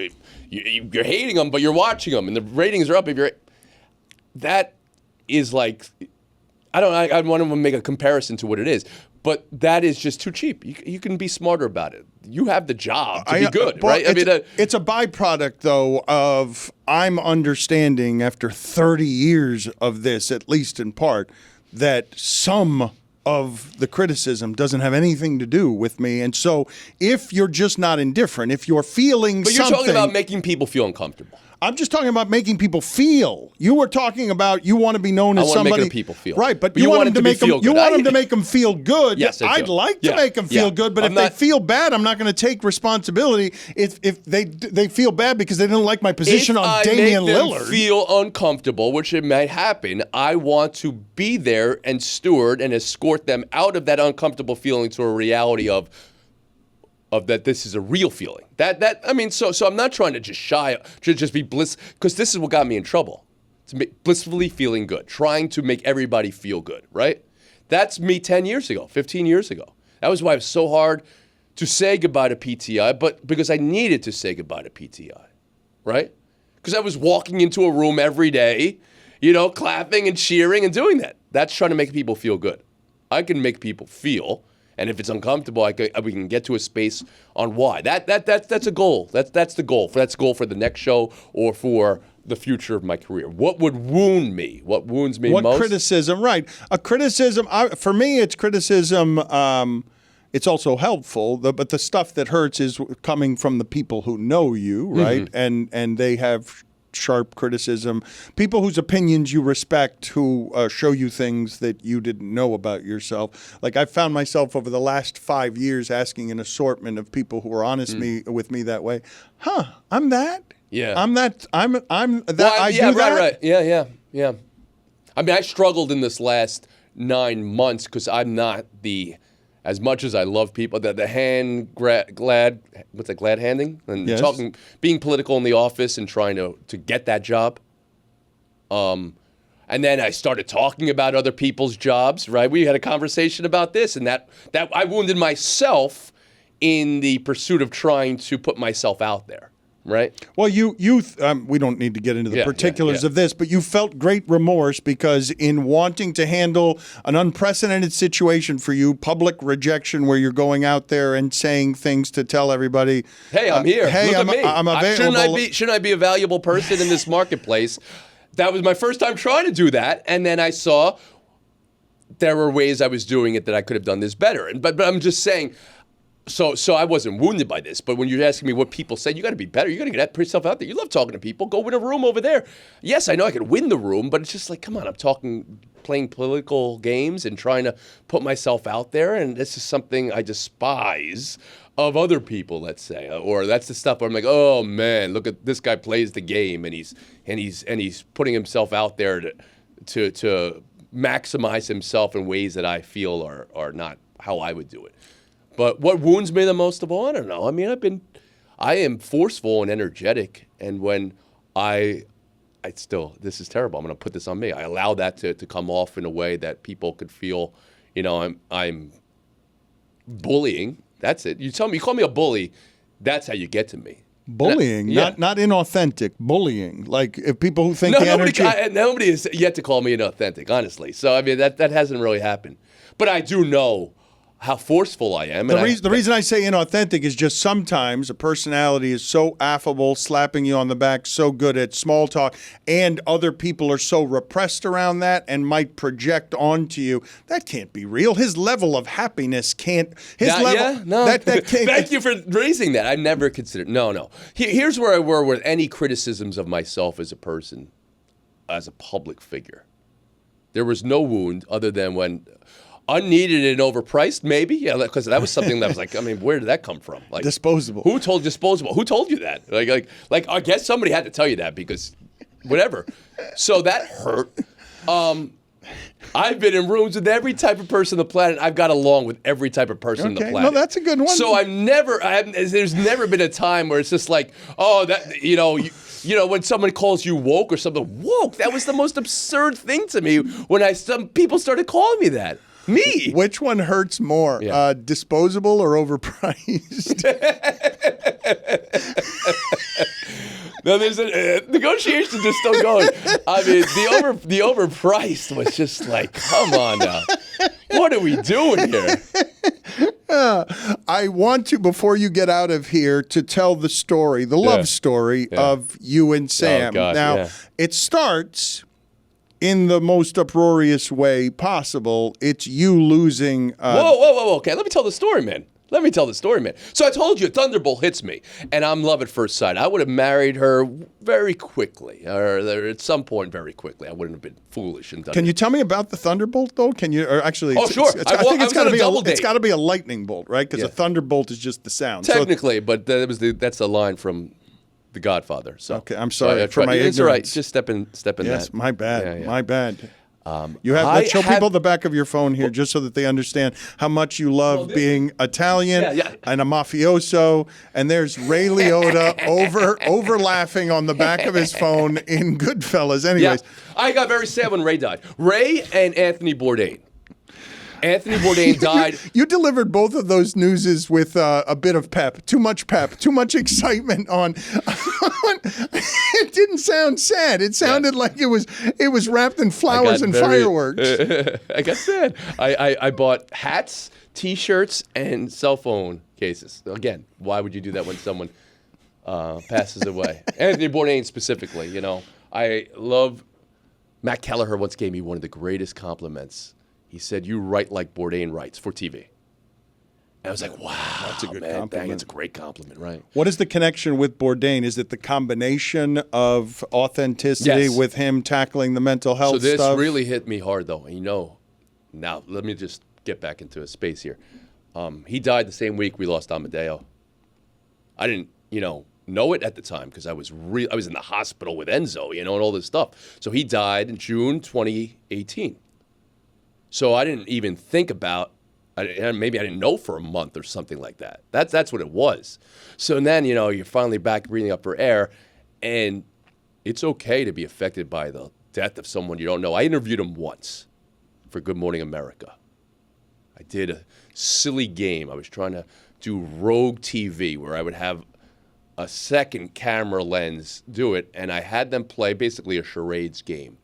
you're hating them, but you're watching them, and the ratings are up. That is like, I want to make a comparison to what it is, but that is just too cheap. You can be smarter about it. You have the job to be good, right? It's a byproduct, though, of I'm understanding after 30 years of this, at least in part, that some of the criticism doesn't have anything to do with me. And so if you're just not indifferent, if you're feeling something... But you're talking about making people feel uncomfortable. I'm just talking about making people feel. You were talking about you want to be known as somebody. I want to make people feel. Right, but you want them to make them. You want them to make them feel good. Yes, I'd like to make them feel good, but if they feel bad, I'm not going to take responsibility. If they feel bad because they didn't like my position on Damian Lillard. If I make them feel uncomfortable, which it might happen, I want to be there and steward and escort them out of that uncomfortable feeling to a reality of that this is a real feeling. So I'm not trying to just be bliss, because this is what got me in trouble. To blissfully feeling good, trying to make everybody feel good, right? That's me 10 years ago, 15 years ago. That was why it was so hard to say goodbye to PTI, but because I needed to say goodbye to PTI, right? Because I was walking into a room every day, clapping and cheering and doing that. That's trying to make people feel good. I can make people feel. And if it's uncomfortable, we can get to a space on why. That's a goal. That's the goal. That's the goal for the next show or for the future of my career. What would wound me? What wounds me most? What criticism? Right. A criticism. For me, it's criticism. It's also helpful, but the stuff that hurts is coming from the people who know you, right? Mm-hmm. And they have sharp criticism, people whose opinions you respect, who show you things that you didn't know about yourself. Like I found myself over the last 5 years asking an assortment of people who were honest with me that way. I'm that. Yeah. I'm that. I'm that. Well, I do that. Right. Yeah. I mean, I struggled in this last 9 months because I'm not as much as I love people, the glad handing and yes. being political in the office and trying to get that job. And then I started talking about other people's jobs, right? We had a conversation about this, and that I wounded myself in the pursuit of trying to put myself out there. Right. Well, we don't need to get into the particulars of this, but you felt great remorse because in wanting to handle an unprecedented situation for you, public rejection, where you're going out there and saying things to tell everybody, "Hey, I'm here. Hey, look at me. I'm available." Shouldn't I be a valuable person in this marketplace? That was my first time trying to do that, and then I saw there were ways I was doing it that I could have done this better. But I'm just saying. So I wasn't wounded by this, but when you're asking me what people say, you got to be better. You got to get yourself out there. You love talking to people. Go win a room over there. Yes, I know I could win the room, but it's just like, come on, I'm playing political games and trying to put myself out there, and this is something I despise of other people, let's say, or that's the stuff where I'm like, oh man, look at this guy plays the game, and he's putting himself out there to maximize himself in ways that I feel are not how I would do it. But what wounds me the most of all, I don't know. I mean, I am forceful and energetic, and when this is terrible. I'm going to put this on me. I allow that to come off in a way that people could feel, I'm bullying. That's it. You call me a bully, that's how you get to me. Bullying, not inauthentic. Bullying, like if people who think nobody has yet to call me inauthentic, honestly. So I mean that hasn't really happened. But I do know how forceful I am. The reason I say inauthentic is just sometimes a personality is so affable, slapping you on the back, so good at small talk, and other people are so repressed around that and might project onto you. That can't be real. His level of happiness can't. Thank you for raising that. I never considered. No. Here's where I were with any criticisms of myself as a person, as a public figure. There was no wound other than when. Unneeded and overpriced, maybe. Yeah, because that was something that was like, I mean, where did that come from? Like disposable. Who told disposable? Who told you that? Like I guess somebody had to tell you that because whatever. So that hurt. I've been in rooms with every type of person on the planet. I've got along with every type of person on the planet. No, that's a good one. So there's never been a time where it's just like, oh, that, you know, when someone calls you woke or something, woke, that was the most absurd thing to me when some people started calling me that. Me. Which one hurts more, disposable or overpriced? No, there's negotiations are still going. I mean, the overpriced was just like, come on now. What are we doing here? I want to, before you get out of here, to tell the story, the love story of you and Sam. Oh, God, now, it starts in the most uproarious way possible. It's you losing. Whoa. Okay, let me tell the story, man. So I told you, Thunderbolt hits me, and I'm love at first sight. I would have married her very quickly, or at some point very quickly. I wouldn't have been foolish and done Can you tell me about the Thunderbolt, though? Can you? Or actually, sure. I think it's got to be a lightning bolt, right? Because a thunderbolt is just the sound. Technically, but that's a line from The Godfather. So okay, I'm sorry for my ignorance. It's all right. Just step in that. Yes, my bad. Yeah. My bad. Let's show people the back of your phone here, just so that they understand how much you love being Italian and a mafioso. And there's Ray Liotta over laughing on the back of his phone in Goodfellas. Anyways, I got very sad when Ray died. Ray and Anthony Bourdain. Anthony Bourdain died. You delivered both of those newses with a bit of pep, too much excitement on. It didn't sound sad. It sounded like it was wrapped in flowers and fireworks. I got sad. I bought hats, T-shirts, and cell phone cases. Again, why would you do that when someone passes away? Anthony Bourdain specifically. You know, I love. Matt Kelleher once gave me one of the greatest compliments. He said, "You write like Bourdain writes for TV." And I was like, wow, that's a good compliment. Dang, it's a great compliment, right? What is the connection with Bourdain? Is it the combination of authenticity with him tackling the mental health stuff? So this really hit me hard, though. You know, now let me just get back into a space here. He died the same week we lost Amadeo. I didn't, know it at the time because I was in the hospital with Enzo, and all this stuff. So he died in June 2018. So I didn't even think about, maybe I didn't know for a month or something like that. That's what it was. So then, you're finally back breathing up for air, and it's okay to be affected by the death of someone you don't know. I interviewed him once for Good Morning America. I did a silly game. I was trying to do rogue TV where I would have a second camera lens do it, and I had them play basically a charades game.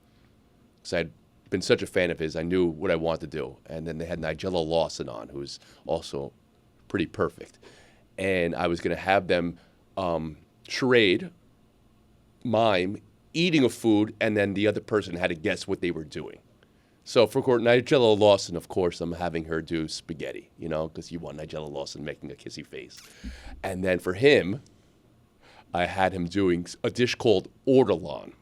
Because I'd been such a fan of his, I knew what I wanted to do. And then they had Nigella Lawson on, who's also pretty perfect. And I was going to have them charade, mime, eating a food, and then the other person had to guess what they were doing. So for Nigella Lawson, of course, I'm having her do spaghetti, because you want Nigella Lawson making a kissy face. And then for him, I had him doing a dish called ortolan.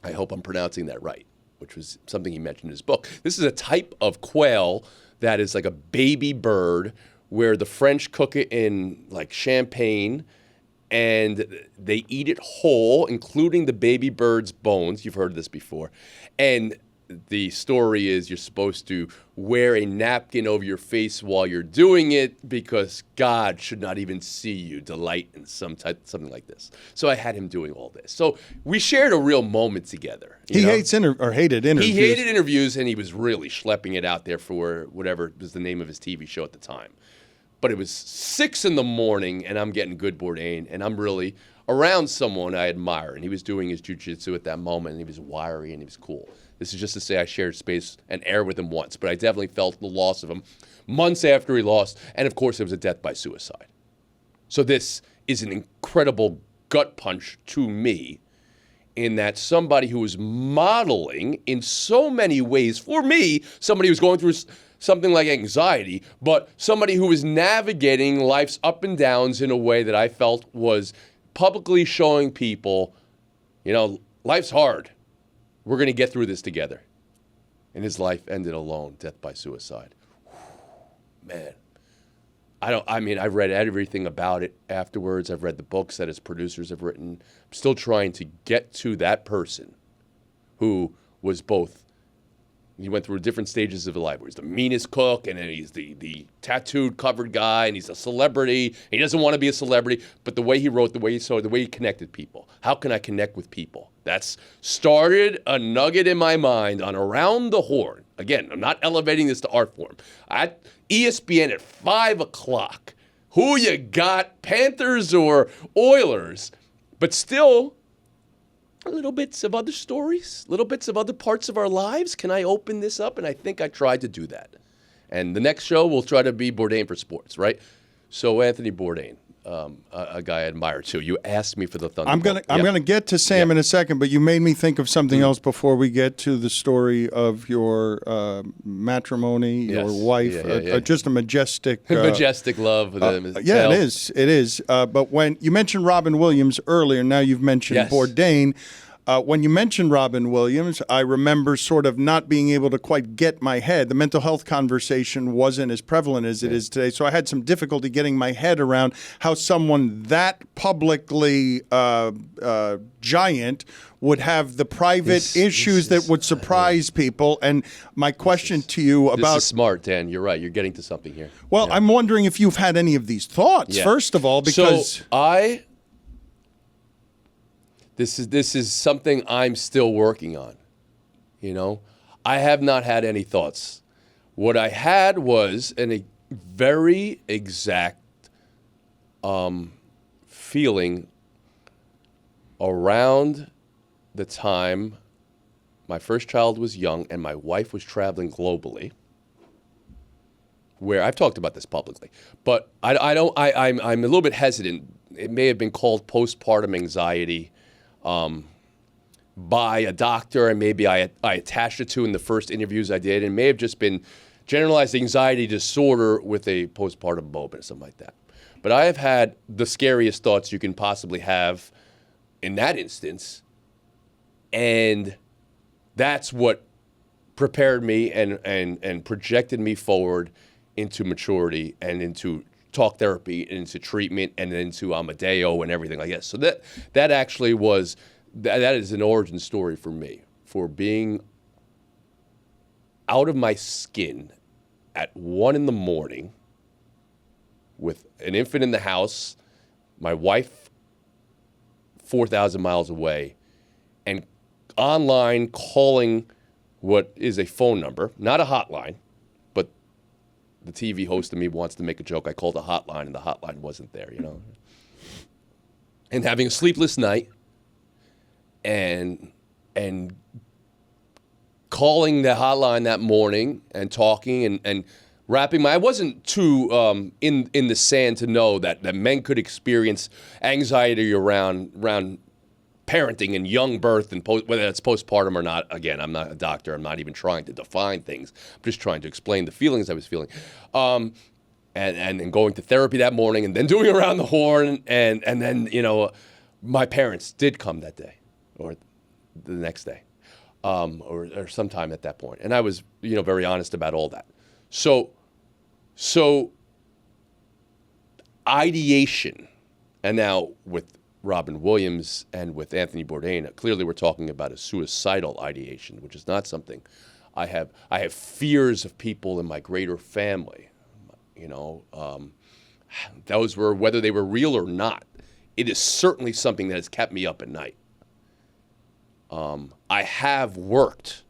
I hope I'm pronouncing that right, which was something he mentioned in his book. This is a type of quail that is like a baby bird where the French cook it in like champagne and they eat it whole, including the baby bird's bones. You've heard this before. And the story is you're supposed to wear a napkin over your face while you're doing it because God should not even see you delight in something like this. So I had him doing all this. So we shared a real moment together. He hated interviews. He hated interviews, and he was really schlepping it out there for whatever was the name of his TV show at the time. But it was 6 a.m, and I'm getting good Bourdain, and I'm really around someone I admire. And he was doing his jiu-jitsu at that moment, and he was wiry, and he was cool. This is just to say I shared space and air with him once, but I definitely felt the loss of him months after he lost. And, of course, it was a death by suicide. So this is an incredible gut punch to me in that somebody who was modeling in so many ways, for me, somebody who's going through something like anxiety, but somebody who was navigating life's up and downs in a way that I felt was publicly showing people, life's hard. We're going to get through this together. And his life ended alone, death by suicide. Man, I've read everything about it afterwards. I've read the books that his producers have written. I'm still trying to get to that person who was both He went through different stages of his life. Where he's the meanest cook, and then he's the tattooed, covered guy, and he's a celebrity. He doesn't want to be a celebrity, but the way he wrote, the way he saw, the way he connected people. How can I connect with people? That's started a nugget in my mind on Around the Horn. Again, I'm not elevating this to art form. At ESPN at 5 o'clock, who you got, Panthers or Oilers? But still, little bits of other stories, little bits of other parts of our lives. Can I open this up? And I think I tried to do that. And the next show will try to be Bourdain for sports, right? So Anthony Bourdain, a guy I admire too. You asked me for the thunder. I'm gonna get to Sam in a second, but you made me think of something else before we get to the story of your matrimony, your wife. Just a majestic, majestic love. Yeah, it is. It is. But when you mentioned Robin Williams earlier, now you've mentioned Bourdain. When you mentioned Robin Williams, I remember sort of not being able to quite get my head. The mental health conversation wasn't as prevalent as it is today, so I had some difficulty getting my head around how someone that publicly giant would have the private issues that would surprise people. And my question to you about... This is smart, Dan. You're right. You're getting to something here. Well, I'm wondering if you've had any of these thoughts, first of all, because... So This is something I'm still working on, you know. I have not had any thoughts. What I had was a very exact feeling around the time my first child was young and my wife was traveling globally, where I've talked about this publicly, but I'm a little bit hesitant. It may have been called postpartum anxiety. By a doctor, and maybe I attached it to in the first interviews I did, and it may have just been generalized anxiety disorder with a postpartum moment or something like that. But I have had the scariest thoughts you can possibly have in that instance, and that's what prepared me and projected me forward into maturity and into talk therapy, into treatment, and into Amadeo and everything like that. So that actually was, that is an origin story for me, for being out of my skin at 1 a.m. with an infant in the house, my wife 4,000 miles away, and online calling what is a phone number, not a hotline. The TV host of me wants to make a joke. I called a hotline, and the hotline wasn't there, you know. And having a sleepless night, and calling the hotline that morning and talking and wrapping my... I wasn't too in the sand to know that men could experience anxiety around parenting and young birth, and whether that's postpartum or not. Again, I'm not a doctor. I'm not even trying to define things. I'm just trying to explain the feelings I was feeling. And going to therapy that morning, and then doing Around the Horn, and then, you know, my parents did come that day or the next day, or sometime at that point. And I was, you know, very honest about all that. So ideation, and now with Robin Williams and with Anthony Bourdain, clearly we're talking about a suicidal ideation, which is not something I have. I have fears of people in my greater family. You know, those were, whether they were real or not, it is certainly something that has kept me up at night. I have worked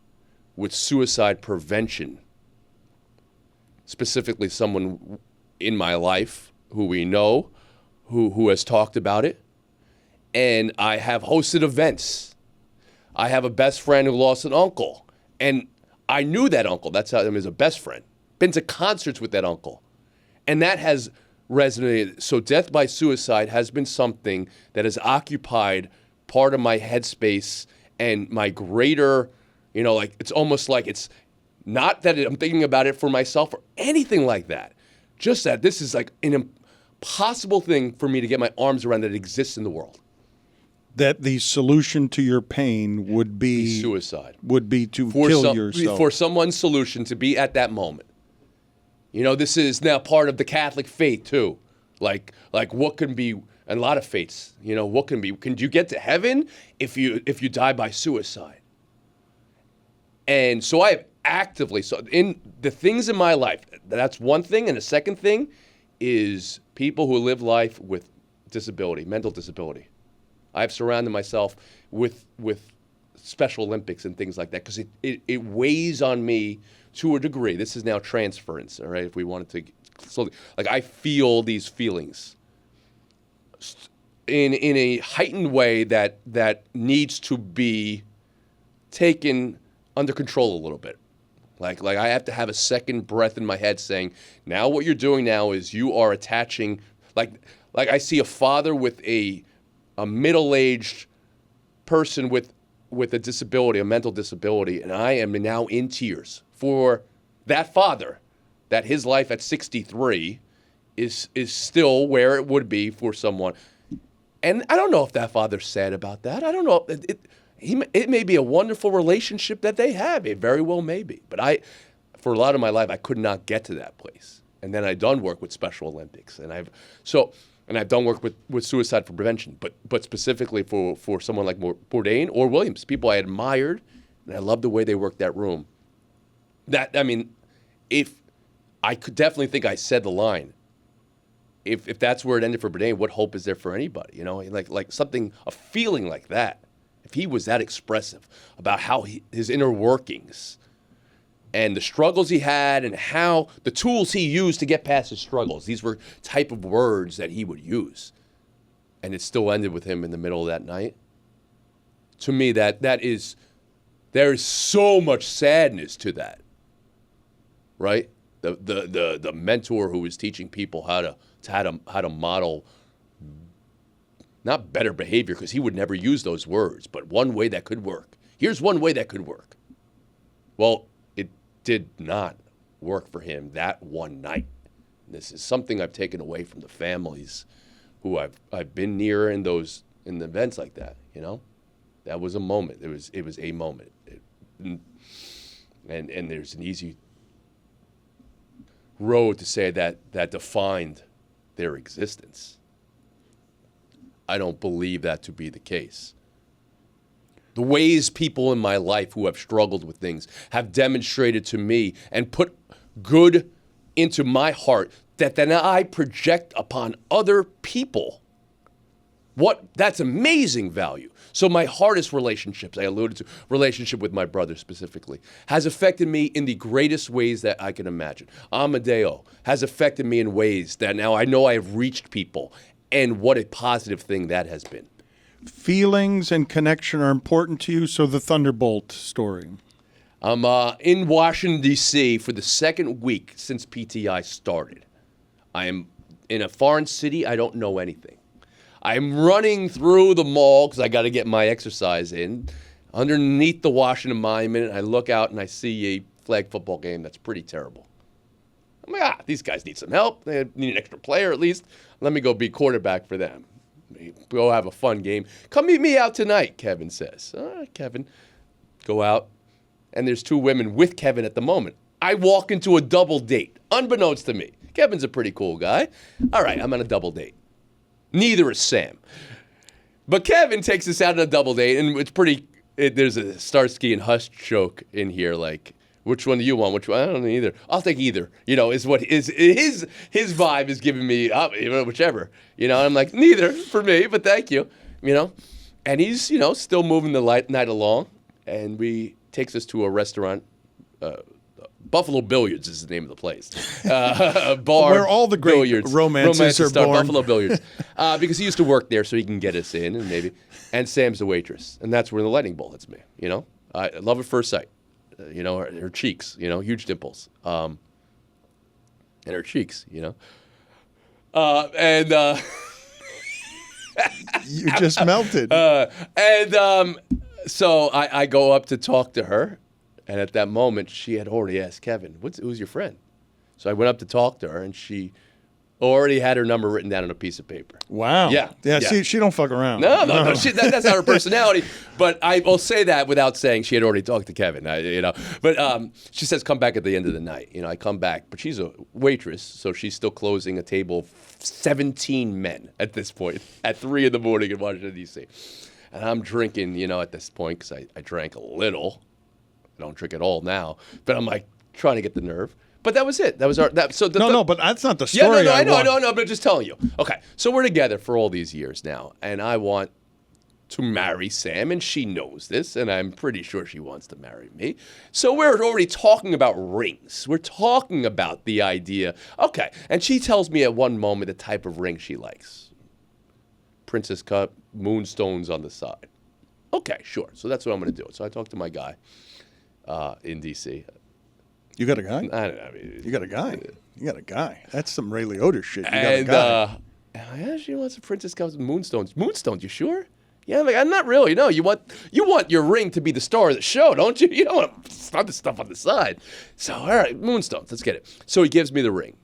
with suicide prevention, specifically someone in my life who we know, who has talked about it. And I have hosted events. I have a best friend who lost an uncle. And I knew that uncle. That's how he was a best friend. Been to concerts with that uncle. And that has resonated. So death by suicide has been something that has occupied part of my headspace and my greater, you know, like, it's almost like it's not that I'm thinking about it for myself or anything like that. Just that this is like an impossible thing for me to get my arms around that exists in the world. That the solution to your pain would be suicide. Would be to kill yourself. For someone's solution to be at that moment. You know, this is now part of the Catholic faith too. Like what can be, and a lot of faiths, you know, what can be, can you get to heaven if you die by suicide? And so I have actively. So in the things in my life, that's one thing. And the second thing is people who live life with disability, mental disability. I've surrounded myself with Special Olympics and things like that because it weighs on me to a degree. This is now transference, all right? If we wanted to slowly, like I feel these feelings in a heightened way that needs to be taken under control a little bit. Like I have to have a second breath in my head saying, now what you're doing now is you are attaching, like I see a father with a middle-aged person with a disability, a mental disability, and I am now in tears for that father, that his life at 63 is still where it would be for someone. And I don't know if that father's sad about that. I don't know. It may be a wonderful relationship that they have. It very well may be. But for a lot of my life, I could not get to that place. And then I've done work with Special Olympics, and I've done work with suicide for prevention. But specifically for someone like Bourdain or Williams, people I admired, and I loved the way they worked that room. If I could definitely think I said the line. If that's where it ended for Bourdain, what hope is there for anybody? You know, like something, a feeling like that. If he was that expressive about how his inner workings and the struggles he had and how the tools he used to get past his struggles, these were type of words that he would use. And it still ended with him in the middle of that night. To me, there is so much sadness to that, right? The mentor who was teaching people how to model not better behavior, because he would never use those words, but one way that could work. Here's one way that could work. Well, it did not work for him that one night. This is something I've taken away from the families who I've been near in the events like that. You know, that was a moment. It was a moment, and there's an easy road to say that defined their existence. I don't believe that to be the case. The ways people in my life who have struggled with things have demonstrated to me and put good into my heart that then I project upon other people. That's amazing value. So my hardest relationships, I alluded to, relationship with my brother specifically, has affected me in the greatest ways that I can imagine. Amadeo has affected me in ways that now I know I have reached people, and what a positive thing that has been. Feelings and connection are important to you, so the Thunderbolt story. I'm in Washington, D.C. for the second week since PTI started. I am in a foreign city. I don't know anything. I'm running through the mall because I got to get my exercise in. Underneath the Washington Monument, I look out and I see a flag football game that's pretty terrible. I'm like, these guys need some help. They need an extra player at least. Let me go be quarterback for them. Go have a fun game. Come meet me out tonight, Kevin says. All right, Kevin. Go out. And there's two women with Kevin at the moment. I walk into a double date, unbeknownst to me. Kevin's a pretty cool guy. All right, I'm on a double date. Neither is Sam. But Kevin takes us out on a double date, and it's pretty, there's a Starsky and Hutch joke in here, like, which one do you want? Which one? I don't know either. I'll take either. You know, is what his vibe is giving me. Whichever. You know, I'm like, neither for me, but thank you. You know, and he's still moving the night along, and takes us to a restaurant. Buffalo Billiards is the name of the place. A bar where all the great romances are born. Buffalo Billiards, because he used to work there, so he can get us in, and Sam's the waitress, and that's where the lightning bolt hits me. You know, I love at first sight. Her cheeks, huge dimples, and her cheeks, and you just melted. So I go up to talk to her, and at that moment she had already asked Kevin, "Who's your friend?" So I went up to talk to her, and she already had her number written down on a piece of paper. Wow. Yeah. See, she don't fuck around. No. That's not her personality. But I will say that without saying she had already talked to Kevin. But she says, "Come back at the end of the night." I come back, but she's a waitress, so she's still closing a table of 17 men at this point at 3 a.m. in Washington D.C. And I'm drinking, at this point because I drank a little. I don't drink at all now, but I'm like trying to get the nerve. But that was it. That was our. But that's not the story. I know. But I'm just telling you. Okay, so we're together for all these years now, and I want to marry Sam, and she knows this, and I'm pretty sure she wants to marry me. So we're already talking about rings. We're talking about the idea. Okay, and she tells me at one moment the type of ring she likes: princess cut, moonstones on the side. Okay, sure. So that's what I'm going to do. So I talked to my guy in D.C. You got a guy? I don't know. You got a guy? You got a guy. That's some Ray Liotta shit. You got a guy. Yeah, she wants a princess cut with moonstones. Moonstones, you sure? Yeah, I'm like, I'm not really. No, you want your ring to be the star of the show, don't you? You don't want other stuff on the side. So, all right, moonstones, let's get it. So he gives me the ring.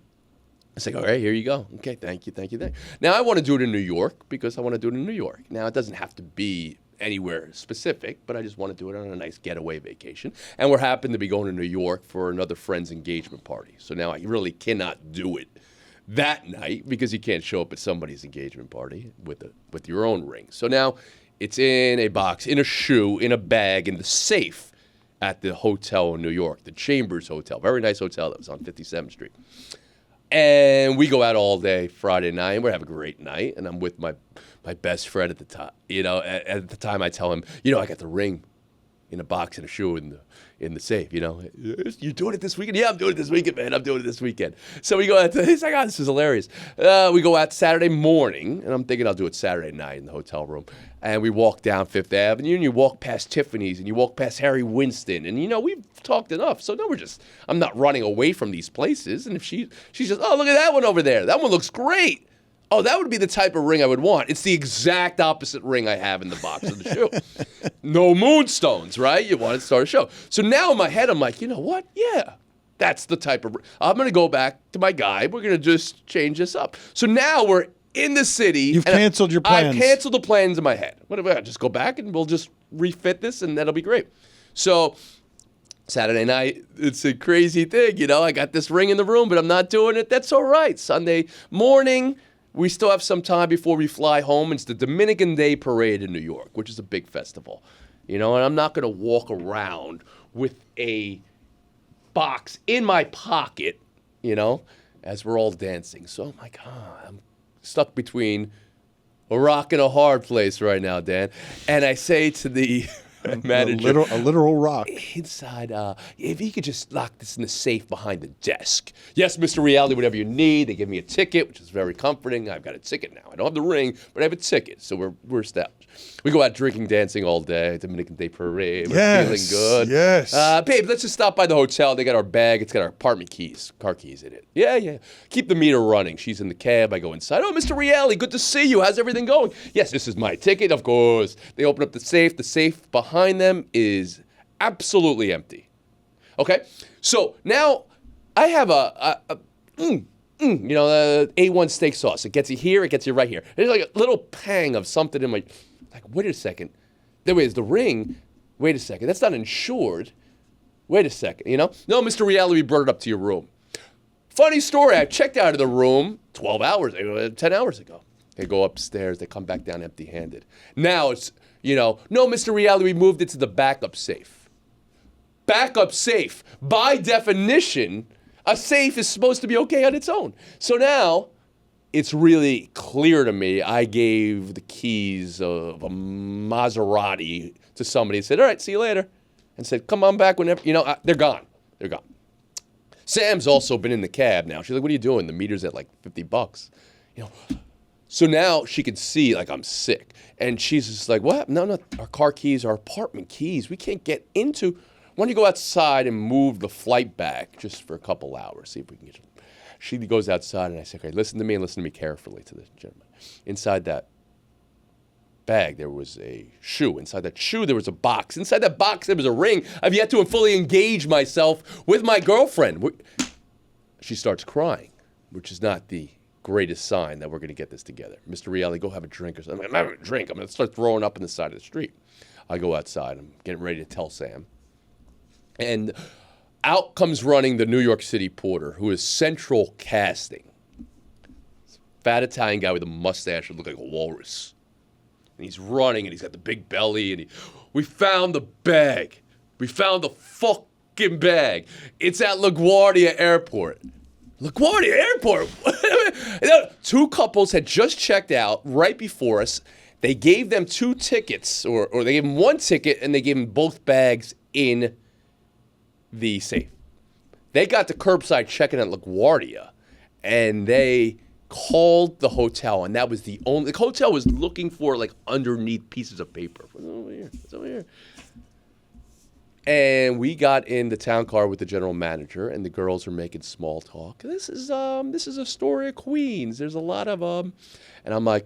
I say, all right, here you go. Okay, thank you. Now, I want to do it in New York because I want to do it in New York. Now, it doesn't have to be anywhere specific, but I just want to do it on a nice getaway vacation. And we're happen to be going to New York for another friend's engagement party. So now I really cannot do it that night because you can't show up at somebody's engagement party with your own ring. So now it's in a box, in a shoe, in a bag, in the safe at the hotel in New York, the Chambers Hotel. Very nice hotel that was on 57th Street. And we go out all day Friday night, and we're having a great night. And I'm with my best friend at the time. You know, at the time I tell him, I got the ring in a box and a shoe in the safe. You doing it this weekend? Yeah, I'm doing it this weekend, man. I'm doing it this weekend. So we go out. He's like, this is hilarious. We go out Saturday morning, and I'm thinking I'll do it Saturday night in the hotel room. And we walk down Fifth Avenue, and you walk past Tiffany's, and you walk past Harry Winston, and we've talked enough. So now I'm not running away from these places. And if she's just, oh, look at that one over there. That one looks great. Oh, that would be the type of ring I would want. It's the exact opposite ring I have in the box of the shoe. No moonstones, right? You want to start a show. So now in my head, I'm like, you know what? Yeah, that's the type of ring. I'm going to go back to my guy. We're going to just change this up. So now we're in the city. You've canceled your plans. I've canceled the plans in my head. What if I just go back and we'll just refit this and that'll be great. So Saturday night, it's a crazy thing. I got this ring in the room, but I'm not doing it. That's all right. Sunday morning, we still have some time before we fly home. It's the Dominican Day Parade in New York, which is a big festival. And I'm not going to walk around with a box in my pocket, as we're all dancing. So I'm like, I'm stuck between a rock and a hard place right now, Dan. And I say to the manager, a literal rock. Inside, if you could just lock this in the safe behind the desk. Yes, Mr. Reali, whatever you need. They give me a ticket, which is very comforting. I've got a ticket now. I don't have the ring, but I have a ticket, so we're established. We go out drinking, dancing all day. Dominican Day Parade. We're feeling good. Yes. Babe, let's just stop by the hotel. They got our bag. It's got our apartment keys, car keys in it. Yeah. Keep the meter running. She's in the cab. I go inside. Oh, Mr. Reali, good to see you. How's everything going? Yes, this is my ticket, of course. They open up the safe. The safe behind them is absolutely empty. Okay? So now I have the A1 steak sauce. It gets you here. It gets you right here. There's like a little pang of something in my... Like, wait a second. There is the ring. Wait a second. That's not insured. Wait a second, No, Mr. Reali, we brought it up to your room. Funny story. I checked out of the room 10 hours ago. They go upstairs. They come back down empty-handed. Now it's, no, Mr. Reali, we moved it to the backup safe. Backup safe. By definition, a safe is supposed to be okay on its own. So now... it's really clear to me I gave the keys of a Maserati to somebody and said, all right, see you later. And said, come on back whenever, they're gone. They're gone. Sam's also been in the cab now. She's like, what are you doing? The meter's at like $50. So now she can see like I'm sick. And she's just like, what? No, our car keys, our apartment keys, we can't get into. Why don't you go outside and move the flight back just for a couple hours, see if we can get you. She goes outside, and I say, okay, listen to me and listen to me carefully to this gentleman. Inside that bag, there was a shoe. Inside that shoe, there was a box. Inside that box, there was a ring. I've yet to fully engage myself with my girlfriend. She starts crying, which is not the greatest sign that we're going to get this together. Mr. Reali, go have a drink or something. I'm not having a drink. I'm going to start throwing up on the side of the street. I go outside. I'm getting ready to tell Sam. And... out comes running the New York City porter, who is central casting. Fat Italian guy with a mustache that looked like a walrus. And he's running, and he's got the big belly, and we found the bag. We found the fucking bag. It's at LaGuardia Airport. LaGuardia Airport? 2 couples had just checked out right before us. They gave them 2 tickets, or they gave them 1 ticket, and they gave them both bags in the safe. They got the curbside check-in at LaGuardia, and they called the hotel, and that was the hotel was looking for, like, underneath pieces of paper. It's over here. And we got in the town car with the general manager, and the girls are making small talk. This is Astoria, Queens. There's a lot of and I'm like,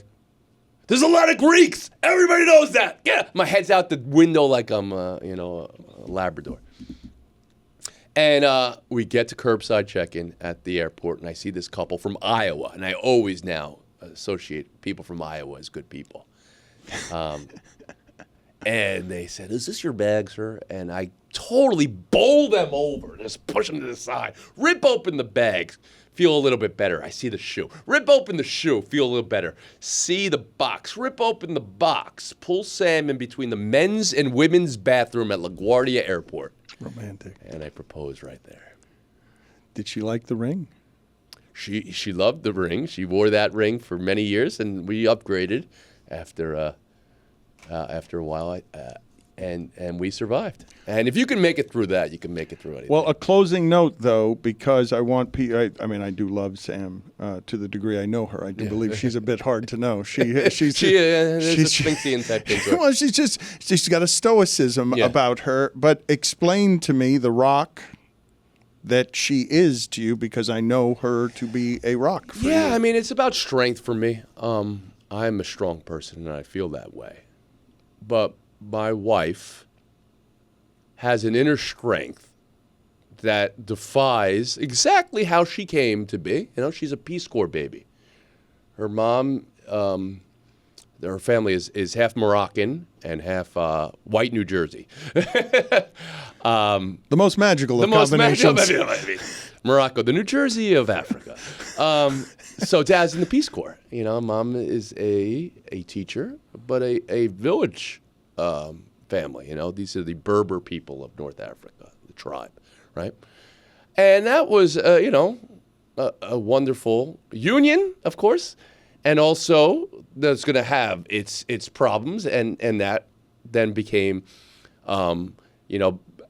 there's a lot of Greeks. Everybody knows that. Yeah, my head's out the window like I'm a Labrador. And we get to curbside check-in at the airport, and I see this couple from Iowa, and I always now associate people from Iowa as good people. And they said, "Is this your bag, sir?" And I totally bowl them over, just push them to the side, rip open the bag, feel a little bit better. I see the shoe. Rip open the shoe, feel a little better. See the box, rip open the box, pull Sam in between the men's and women's bathroom at LaGuardia Airport. Romantic. And I proposed right there. Did she like the ring? She loved the ring. She wore that ring for many years, and we upgraded after a while, and we survived. And if you can make it through that, you can make it through anything. Well, a closing note, though, because I want I do love Sam to the degree I know her. I do believe she's a bit hard to know. She's a Sphinxian type thing. Well, she's got a stoicism about her. But explain to me the rock that she is to you, because I know her to be a rock for you. I mean, it's about strength for me. I'm a strong person, and I feel that way. But my wife has an inner strength that defies exactly how she came to be. You know, she's a Peace Corps baby. Her mom, her family is half Moroccan and half white New Jersey. The most magical of combinations. Morocco, the New Jersey of Africa. So dad's in the Peace Corps. You know, mom is a teacher, but a village family. You know, these are the Berber people of North Africa, the tribe, right? And that was, a wonderful union, of course, and also that's going to have its problems, and that then became,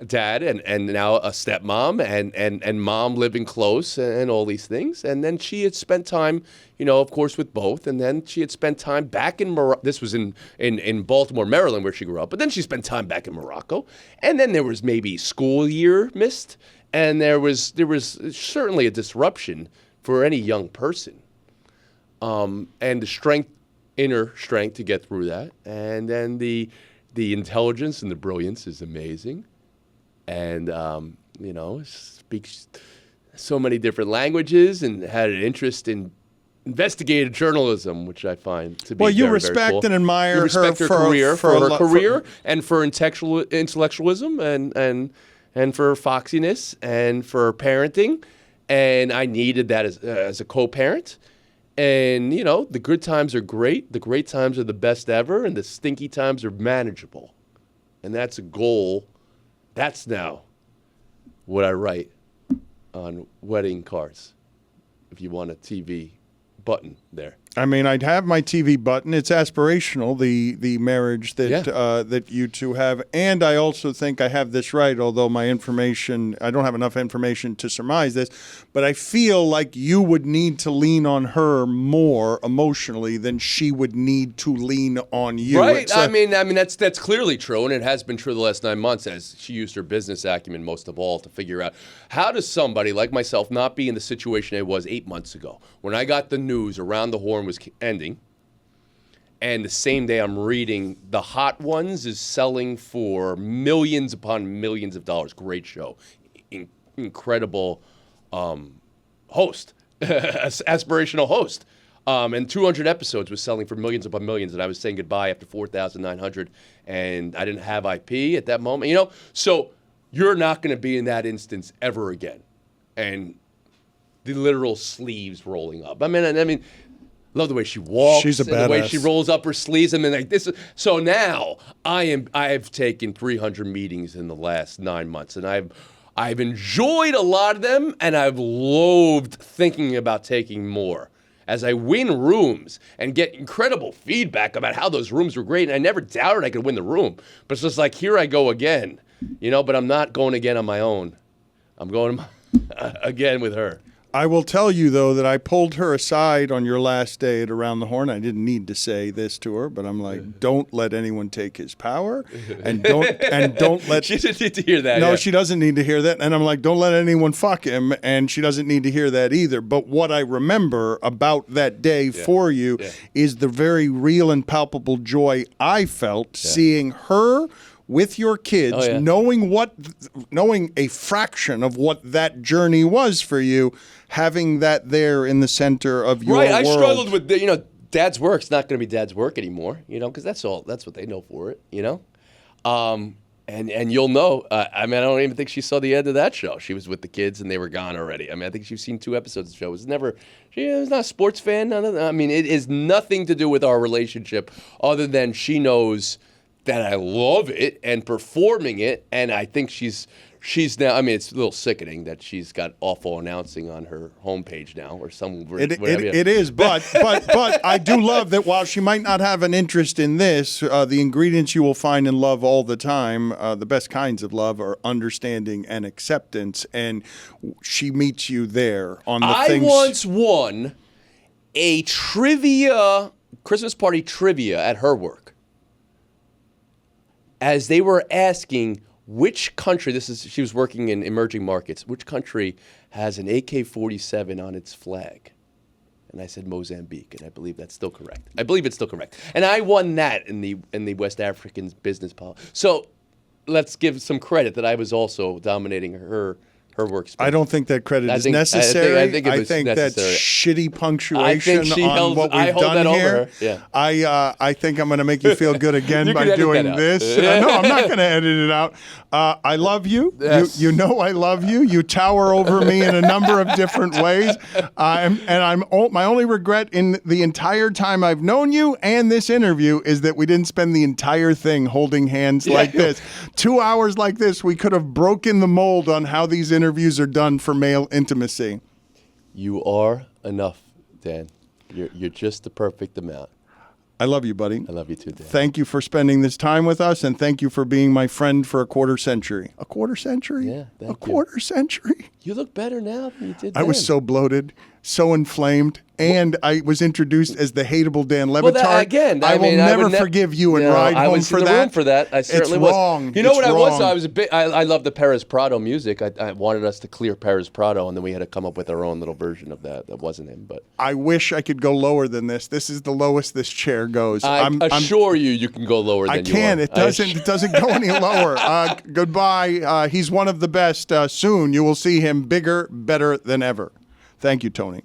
dad and now a stepmom and mom living close and all these things. And then she had spent time, of course, with both. And then she had spent time back in Morocco. This was in Baltimore, Maryland, where she grew up. But then she spent time back in Morocco. And then there was maybe school year missed. And there was certainly a disruption for any young person. And the inner strength to get through that. And then the intelligence and the brilliance is amazing. And, speaks so many different languages and had an interest in investigative journalism, which I find to be you very, respect very cool. and admire you respect her for her career and for intellectualism and for foxiness and for parenting. And I needed that as a co-parent. And, the good times are great. The great times are the best ever. And the stinky times are manageable. And that's a goal. That's now what I write on wedding cards, if you want a TV button there. I mean, I'd have my TV button. It's aspirational, the marriage that you two have. And I also think I have this right, although I don't have enough information to surmise this, but I feel like you would need to lean on her more emotionally than she would need to lean on you. Right. I mean that's clearly true, and it has been true the last 9 months, as she used her business acumen most of all to figure out how does somebody like myself not be in the situation I was 8 months ago when I got the news around the horn was ending, and the same day I'm reading The Hot Ones is selling for millions upon millions of dollars. Great show. Incredible host, aspirational host. And 200 episodes was selling for millions upon millions, and I was saying goodbye after 4,900, and I didn't have IP at that moment. So you're not going to be in that instance ever again. And the literal sleeves rolling up. I mean, Love the way she walks. She's a badass. The way she rolls up her sleeves. I mean, like this. So now I've taken 300 meetings in the last 9 months, and I've enjoyed a lot of them, and I've loathed thinking about taking more. As I win rooms and get incredible feedback about how those rooms were great, and I never doubted I could win the room. But it's just like, here I go again, but I'm not going again on my own. I'm going again with her. I will tell you, though, that I pulled her aside on your last day at Around the Horn. I didn't need to say this to her, but I'm like, don't let anyone take his power, and don't let. She didn't need to hear that. No, yeah. she doesn't need to hear that. And I'm like, don't let anyone fuck him, and she doesn't need to hear that either. But what I remember about that day for you is the very real and palpable joy I felt seeing her with your kids, knowing a fraction of what that journey was for you, having that there in the center of your world. I struggled with Dad's work's not going to be Dad's work anymore, because that's what they know for it, and you'll know. I don't even think she saw the end of that show. She was with the kids and they were gone already. I think she's seen 2 episodes of the show. She was not a sports fan. It is nothing to do with our relationship, other than she knows that I love it and performing it, and I think she's now. It's a little sickening that she's got awful announcing on her homepage now, or some. It is, but I do love that while she might not have an interest in this, the ingredients you will find in love all the time, the best kinds of love, are understanding and acceptance, and she meets you there on the things. I once won a Christmas party trivia at her work. As they were asking which country, she was working in emerging markets, which country has an AK-47 on its flag? And I said Mozambique, and I believe that's still correct. I believe it's still correct. And I won that in the West African business policy. So let's give some credit that I was also dominating her workspace. I don't think that credit is necessary. I think that shitty punctuation on what we've done here. Yeah. I think I'm going to make you feel good again by doing this. No, I'm not going to edit it out. I love you. Yes. You know I love you. You tower over me in a number of different ways. My only regret in the entire time I've known you and this interview is that we didn't spend the entire thing holding hands like this. 2 hours like this, we could have broken the mold on how these interviews are done for male intimacy. You are enough, Dan. You're just the perfect amount. I love you, buddy. I love you too, Dan. Thank you for spending this time with us, and thank you for being my friend for a quarter century. A quarter century? Yeah, thank you. Quarter century? You look better now than you did then. I was so bloated, so inflamed, and I was introduced as the hateable Dan Le Batard. Well, again, I will never forgive you and ride home for that. I was in the room for that. I certainly was. It's wrong. You know what I was? I love the Perez Prado music. I wanted us to clear Perez Prado, and then we had to come up with our own little version of that. That wasn't him, but I wish I could go lower than this. This is the lowest this chair goes. I assure you can go lower than you are. I can. It doesn't go any lower. Goodbye. He's one of the best. Soon you will see him bigger, better than ever. Thank you, Tony.